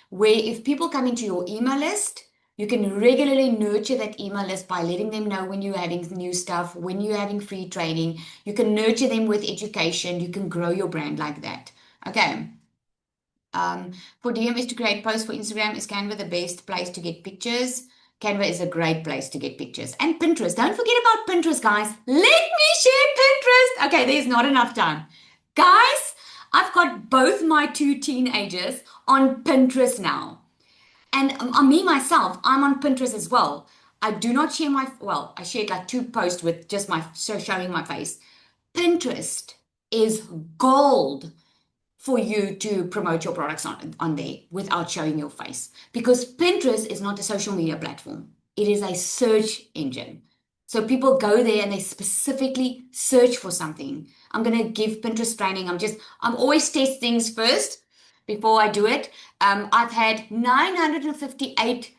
Where if people come into your email list, you can regularly nurture that email list by letting them know when you're having new stuff, when you're having free training. You can nurture them with education. You can grow your brand like that. Okay. For DMs to create posts for Instagram, is Canva the best place to get pictures? Canva is a great place to get pictures. And Pinterest. Don't forget about Pinterest, guys. Let me share Pinterest. Okay, there's not enough time. Guys, I've got both my two teenagers on Pinterest now. And me, myself, I'm on Pinterest as well. I do not share I shared like 2 posts with just showing my face. Pinterest is gold for you to promote your products on there without showing your face. Because Pinterest is not a social media platform. It is a search engine. So people go there and they specifically search for something. I'm going to give Pinterest training. I'm always test things first before I do it. I've had 958.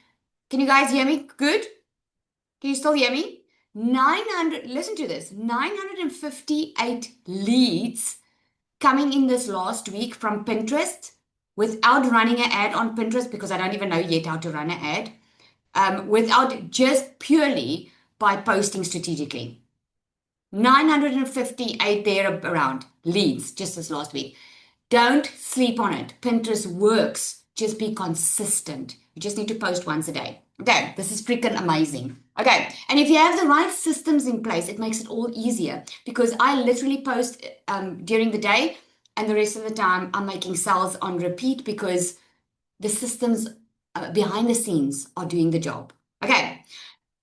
Can you guys hear me? Good? Can you still hear me? Listen to this, 958 leads coming in this last week from Pinterest without running an ad on Pinterest because I don't even know yet how to run an ad, without just purely by posting strategically. 958 there around leads just this last week. Don't sleep on it. Pinterest works. Just be consistent. You just need to post once a day. Okay, this is freaking amazing. Okay, and if you have the right systems in place, it makes it all easier because I literally post during the day and the rest of the time I'm making sales on repeat because the systems behind the scenes are doing the job. Okay.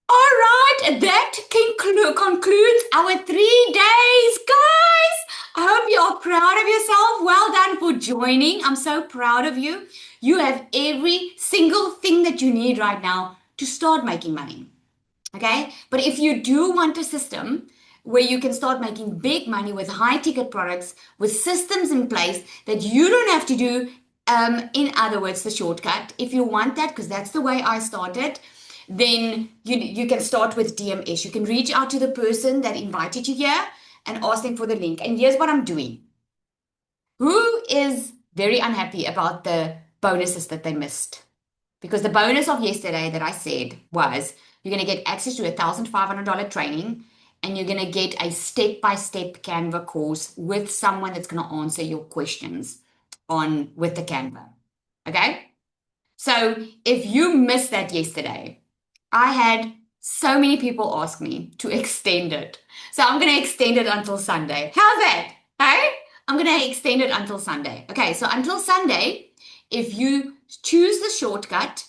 All right, that concludes our 3 days, guys. I hope you are proud of yourself. Well done for joining. I'm so proud of you. You have every single thing that you need right now to start making money. Okay, but if you do want a system where you can start making big money with high ticket products, with systems in place that you don't have to do, in other words, the shortcut, if you want that, because that's the way I started, then you can start with DMS. You can reach out to the person that invited you here and ask them for the link. And here's what I'm doing. Who is very unhappy about the bonuses that they missed? Because the bonus of yesterday that I said was you're going to get access to a $1,500 training and you're going to get a step-by-step Canva course with someone that's going to answer your questions with the Canva. Okay? So if you missed that yesterday, I had so many people ask me to extend it. So I'm going to extend it until Sunday. How's that? Hey? I'm going to extend it until Sunday. Okay, so until Sunday, if you choose the shortcut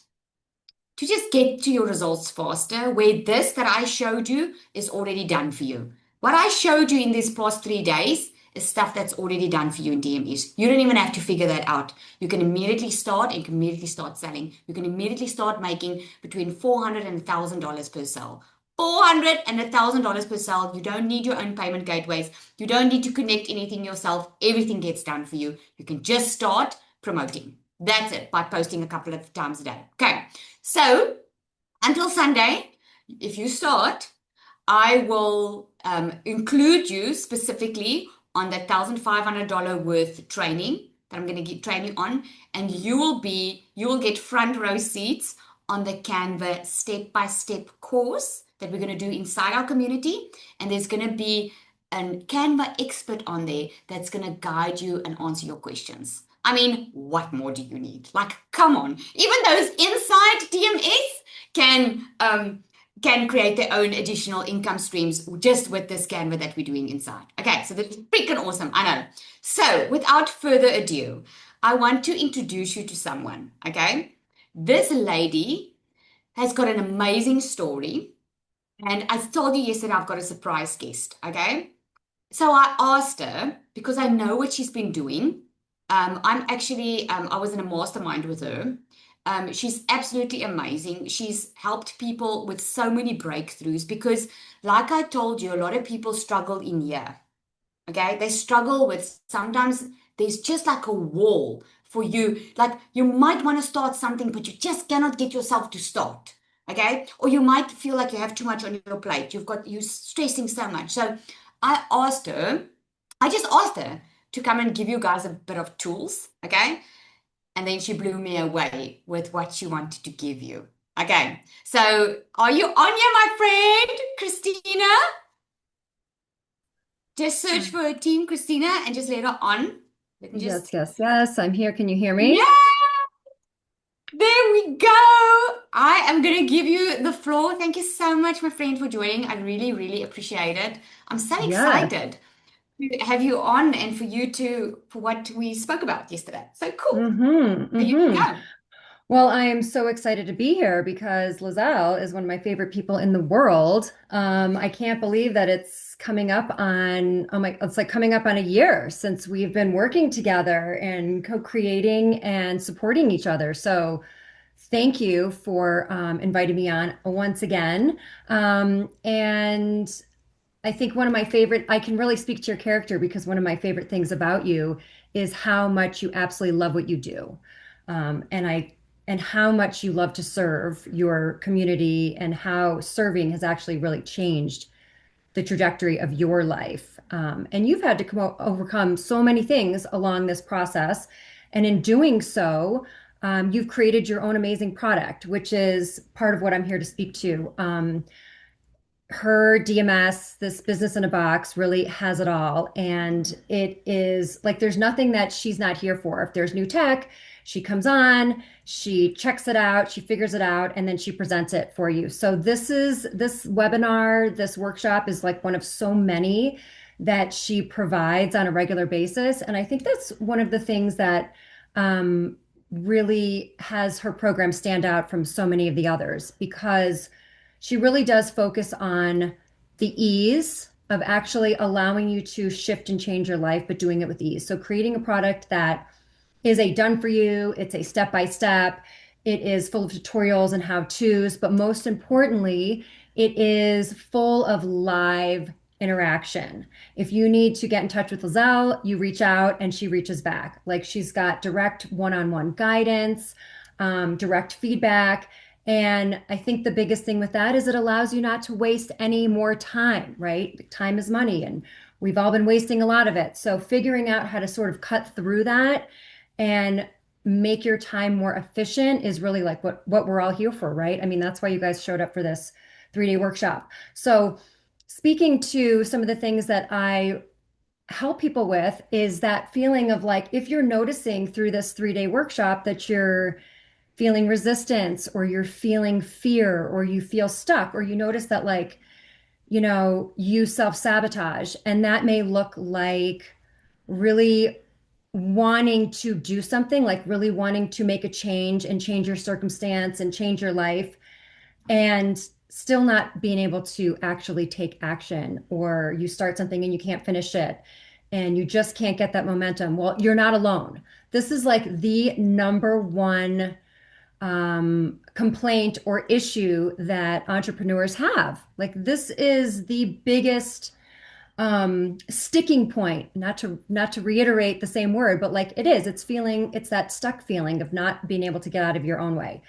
to just get to your results faster, where this that I showed you is already done for you. What I showed you in these past 3 days is stuff that's already done for you in DMS. You don't even have to figure that out. You can immediately start and immediately start selling. You can immediately start making between $400 and $1,000 per sale. $400 and $1,000 per sale. You don't need your own payment gateways. You don't need to connect anything yourself. Everything gets done for you. You can just start promoting. That's it, by posting a couple of times a day. Okay, so until Sunday, if you start, I will include you specifically on that $1,500 worth training that I'm going to train you on, and you will get front row seats on the Canva step-by-step course that we're going to do inside our community, and there's going to be a Canva expert on there that's going to guide you and answer your questions. I mean, what more do you need? Like, come on. Even those inside DMS can create their own additional income streams just with this Canva that we're doing inside. Okay, so that's freaking awesome. I know. So without further ado, I want to introduce you to someone. Okay, this lady has got an amazing story. And I told you yesterday I've got a surprise guest. Okay, so I asked her because I know what she's been doing. I was in a mastermind with her. She's absolutely amazing. She's helped people with so many breakthroughs because, like I told you, a lot of people struggle in here. Okay, they struggle with sometimes there's just like a wall for you. Like you might want to start something, but you just cannot get yourself to start. Okay, or you might feel like you have too much on your plate. You're stressing so much. So I just asked her to come and give you guys a bit of tools. Okay, and then she blew me away with what she wanted to give you. Okay, so are you on here, my friend, Christina? Just search for her team, Christina, and just let her on. Let me just. Yes. I'm here. Can you hear me? Yeah, there we go. I am going to give you the floor. Thank you so much, my friend, for joining. I really, really appreciate it. I'm so Yeah. excited to have you on and for what we spoke about yesterday. So cool. Mm-hmm. So you can Mm-hmm. go. Well, I am so excited to be here because Lizelle is one of my favorite people in the world. I can't believe that it's coming up on, it's like coming up on a year since we've been working together and co-creating and supporting each other. So thank you for inviting me on once again. And I think one of my favorite, I can really speak to your character because one of my favorite things about you is how much you absolutely love what you do. And how much you love to serve your community and how serving has actually really changed the trajectory of your life. And you've had to overcome so many things along this process. And in doing so, you've created your own amazing product, which is part of what I'm here to speak to. Her DMS, this business in a box, really has it all. And it is like there's nothing that she's not here for. If there's new tech, she comes on, she checks it out, she figures it out, and then she presents it for you. So this webinar, this workshop is like one of so many that she provides on a regular basis. And I think that's one of the things that really has her program stand out from so many of the others because she really does focus on the ease of actually allowing you to shift and change your life, but doing it with ease. So creating a product that is a done for you, it's a step by step, it is full of tutorials and how to's, but most importantly, it is full of live interaction. If you need to get in touch with Lizelle, you reach out and she reaches back. Like she's got direct one-on-one guidance, direct feedback. And I think the biggest thing with that is it allows you not to waste any more time, right? Time is money, and we've all been wasting a lot of it. So figuring out how to sort of cut through that and make your time more efficient is really like what we're all here for, right? I mean, that's why you guys showed up for this 3-day workshop. So speaking to some of the things that I help people with is that feeling of like, if you're noticing through this 3-day workshop that you're feeling resistance or you're feeling fear or you feel stuck or you notice that like, you self-sabotage, and that may look like really wanting to do something, like really wanting to make a change and change your circumstance and change your life and still not being able to actually take action, or you start something and you can't finish it and you just can't get that momentum. Well, you're not alone. This is like the number one complaint or issue that entrepreneurs have. Like this is the biggest sticking point, not to reiterate the same word, but like it's that stuck feeling of not being able to get out of your own way.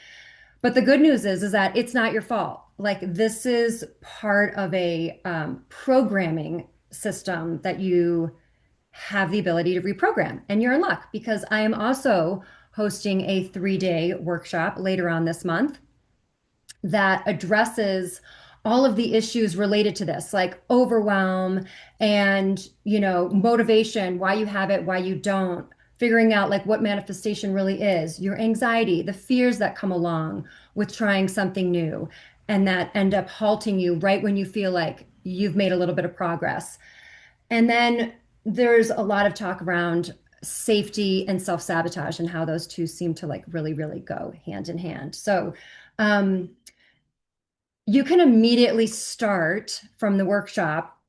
But the good news is that it's not your fault. Like this is part of a programming system that you have the ability to reprogram, and you're in luck because I am also hosting a 3-day workshop later on this month that addresses all of the issues related to this, like overwhelm and, motivation, why you have it, why you don't, figuring out like what manifestation really is, your anxiety, the fears that come along with trying something new and that end up halting you right when you feel like you've made a little bit of progress. And then there's a lot of talk around safety and self-sabotage and how those two seem to like really, really go hand in hand. So, you can immediately start from the workshop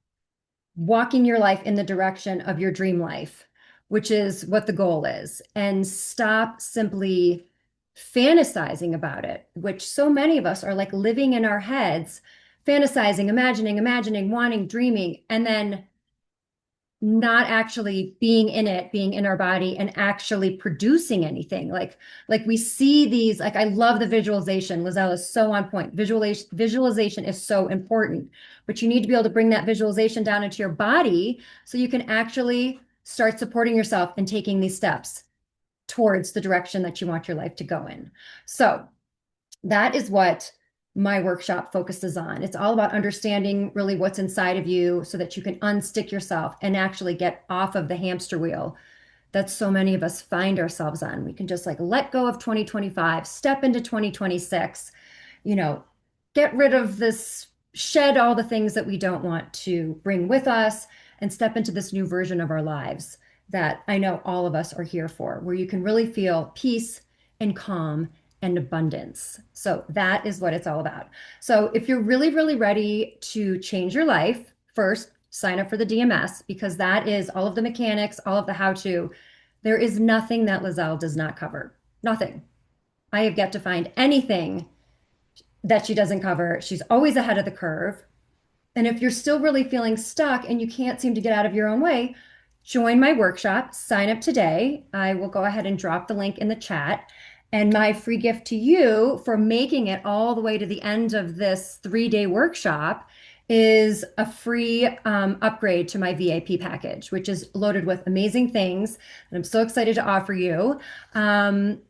walking your life in the direction of your dream life, which is what the goal is, and stop simply fantasizing about it, which so many of us are like living in our heads, fantasizing, imagining, wanting, dreaming, and then not actually being in it, being in our body and actually producing anything. Like we see these, like I love the visualization. Lizelle is so on point. Visualization is so important, but you need to be able to bring that visualization down into your body so you can actually start supporting yourself and taking these steps towards the direction that you want your life to go in. So that is what my workshop focuses on. It's all about understanding really what's inside of you so that you can unstick yourself and actually get off of the hamster wheel that so many of us find ourselves on. We can just like let go of 2025, step into 2026, get rid of this, shed all the things that we don't want to bring with us and step into this new version of our lives that I know all of us are here for, where you can really feel peace and calm and abundance. So that is what it's all about. So if you're really, really ready to change your life, first sign up for the DMS because that is all of the mechanics, all of the how-to. There is nothing that Lizelle does not cover. Nothing. I have yet to find anything that she doesn't cover. She's always ahead of the curve. And if you're still really feeling stuck and you can't seem to get out of your own way, join my workshop, sign up today. I will go ahead and drop the link in the chat. And my free gift to you for making it all the way to the end of this 3-day workshop is a free upgrade to my VIP package, which is loaded with amazing things that I'm so excited to offer you. And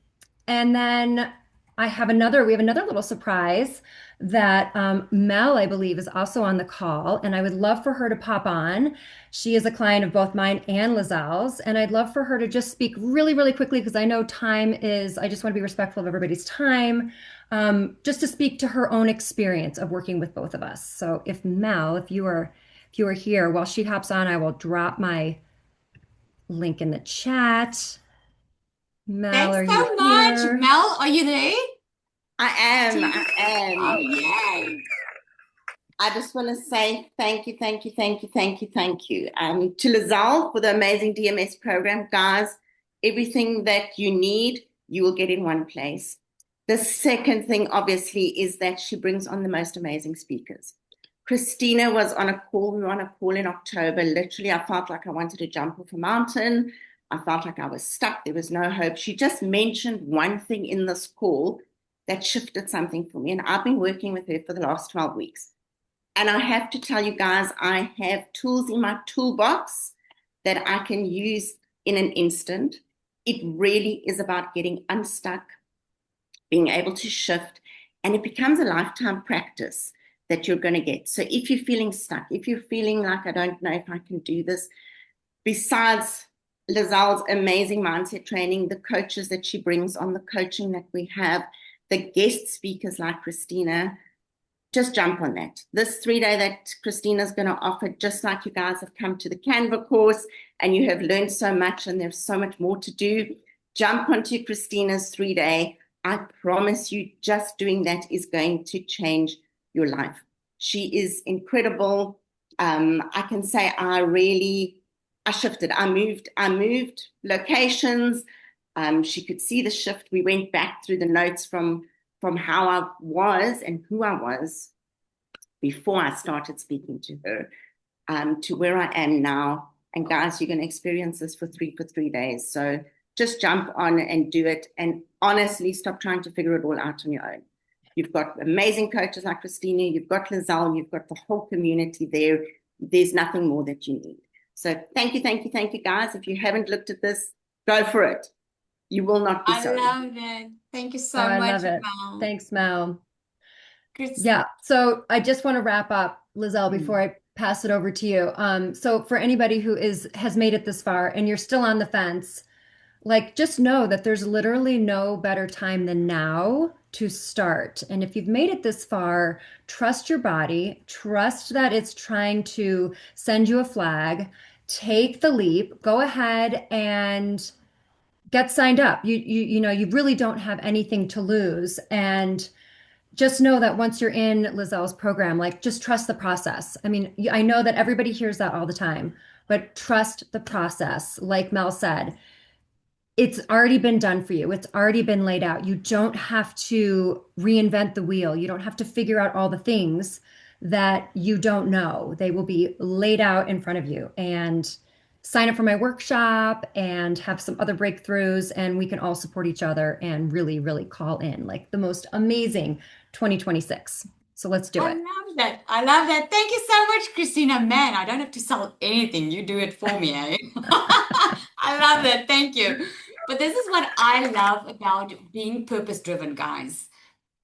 then we have another little surprise that Mel, I believe, is also on the call, and I would love for her to pop on. She is a client of both mine and Lizelle's, and I'd love for her to just speak really, really quickly because I know I just want to be respectful of everybody's time, just to speak to her own experience of working with both of us. So if Mel, if you are here, while she hops on, I will drop my link in the chat. Mel, Thanks are so you much. here? Mel, are you there? I Oh, am. yay. I just want to say thank you. To Lizelle for the amazing DMS program. Guys, everything that you need, you will get in one place. The second thing, obviously, is that she brings on the most amazing speakers. Christina was on a call. We were on a call in October. Literally, I felt like I wanted to jump off a mountain. I felt like I was stuck. There was no hope. She just mentioned one thing in this call that shifted something for me. And I've been working with her for the last 12 weeks. And I have to tell you guys, I have tools in my toolbox that I can use in an instant. It really is about getting unstuck, being able to shift, and it becomes a lifetime practice that you're going to get. So if you're feeling stuck, if you're feeling like, I don't know if I can do this, besides Lizelle's amazing mindset training, the coaches that she brings on, the coaching that we have, the guest speakers like Christina, just jump on that. This 3-day that Christina's going to offer, just like you guys have come to the Canva course and you have learned so much and there's so much more to do, jump onto Christina's 3-day. I promise you, just doing that is going to change your life. She is incredible. I can say I shifted. I moved locations. She could see the shift. We went back through the notes from how I was and who I was before I started speaking to her, to where I am now. And guys, you're going to experience this for 3 days. So just jump on and do it. And honestly, stop trying to figure it all out on your own. You've got amazing coaches like Christina. You've got Lizelle. You've got the whole community there. There's nothing more that you need. So thank you, guys. If you haven't looked at this, go for it. You will not be sorry. I love it. Thank you so I much, love it. Mel. Thanks, Mel. Chris. Yeah. So I just want to wrap up, Lizelle, before I pass it over to you. So for anybody who has made it this far and you're still on the fence, like just know that there's literally no better time than now to start. And if you've made it this far, trust your body, trust that it's trying to send you a flag, take the leap, go ahead and get signed up. You know, you really don't have anything to lose. And just know that once you're in Lizelle's program, like just trust the process. I mean, I know that everybody hears that all the time, but trust the process. Like Mel said, it's already been done for you. It's already been laid out. You don't have to reinvent the wheel. You don't have to figure out all the things that you don't know. They will be laid out in front of you. And sign up for my workshop and have some other breakthroughs, and we can all support each other and really, really call in like the most amazing 2026. So let's do I it. love that. I love that. Thank you so much, Christina. Man, I don't have to sell anything. You do it for me, eh? I love that. Thank you. But this is what I love about being purpose-driven, guys.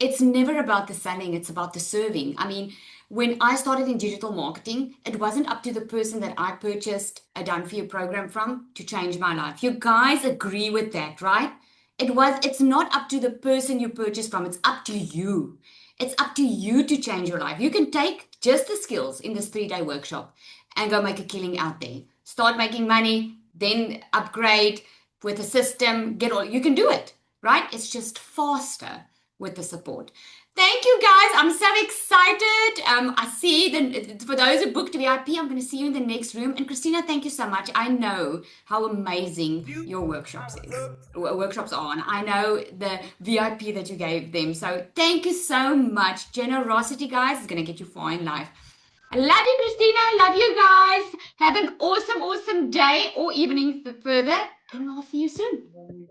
It's never about the selling, it's about the serving. I mean, when I started in digital marketing, it wasn't up to the person that I purchased a done for you program from to change my life. You guys agree with that, right? It's not up to the person you purchased from, it's up to you. It's up to you to change your life. You can take just the skills in this 3-day workshop and go make a killing out there. Start making money, then upgrade with a system, you can do it, right? It's just faster with the support. Thank you, guys. I'm so excited. I see for those who booked VIP, I'm going to see you in the next room. And Christina, thank you so much. I know how amazing your workshops are, and I know the VIP that you gave them. So thank you so much. Generosity, guys, is going to get you far in life. I love you, Christina. Love you guys. Have an awesome, awesome day or evening further, and I'll see you soon.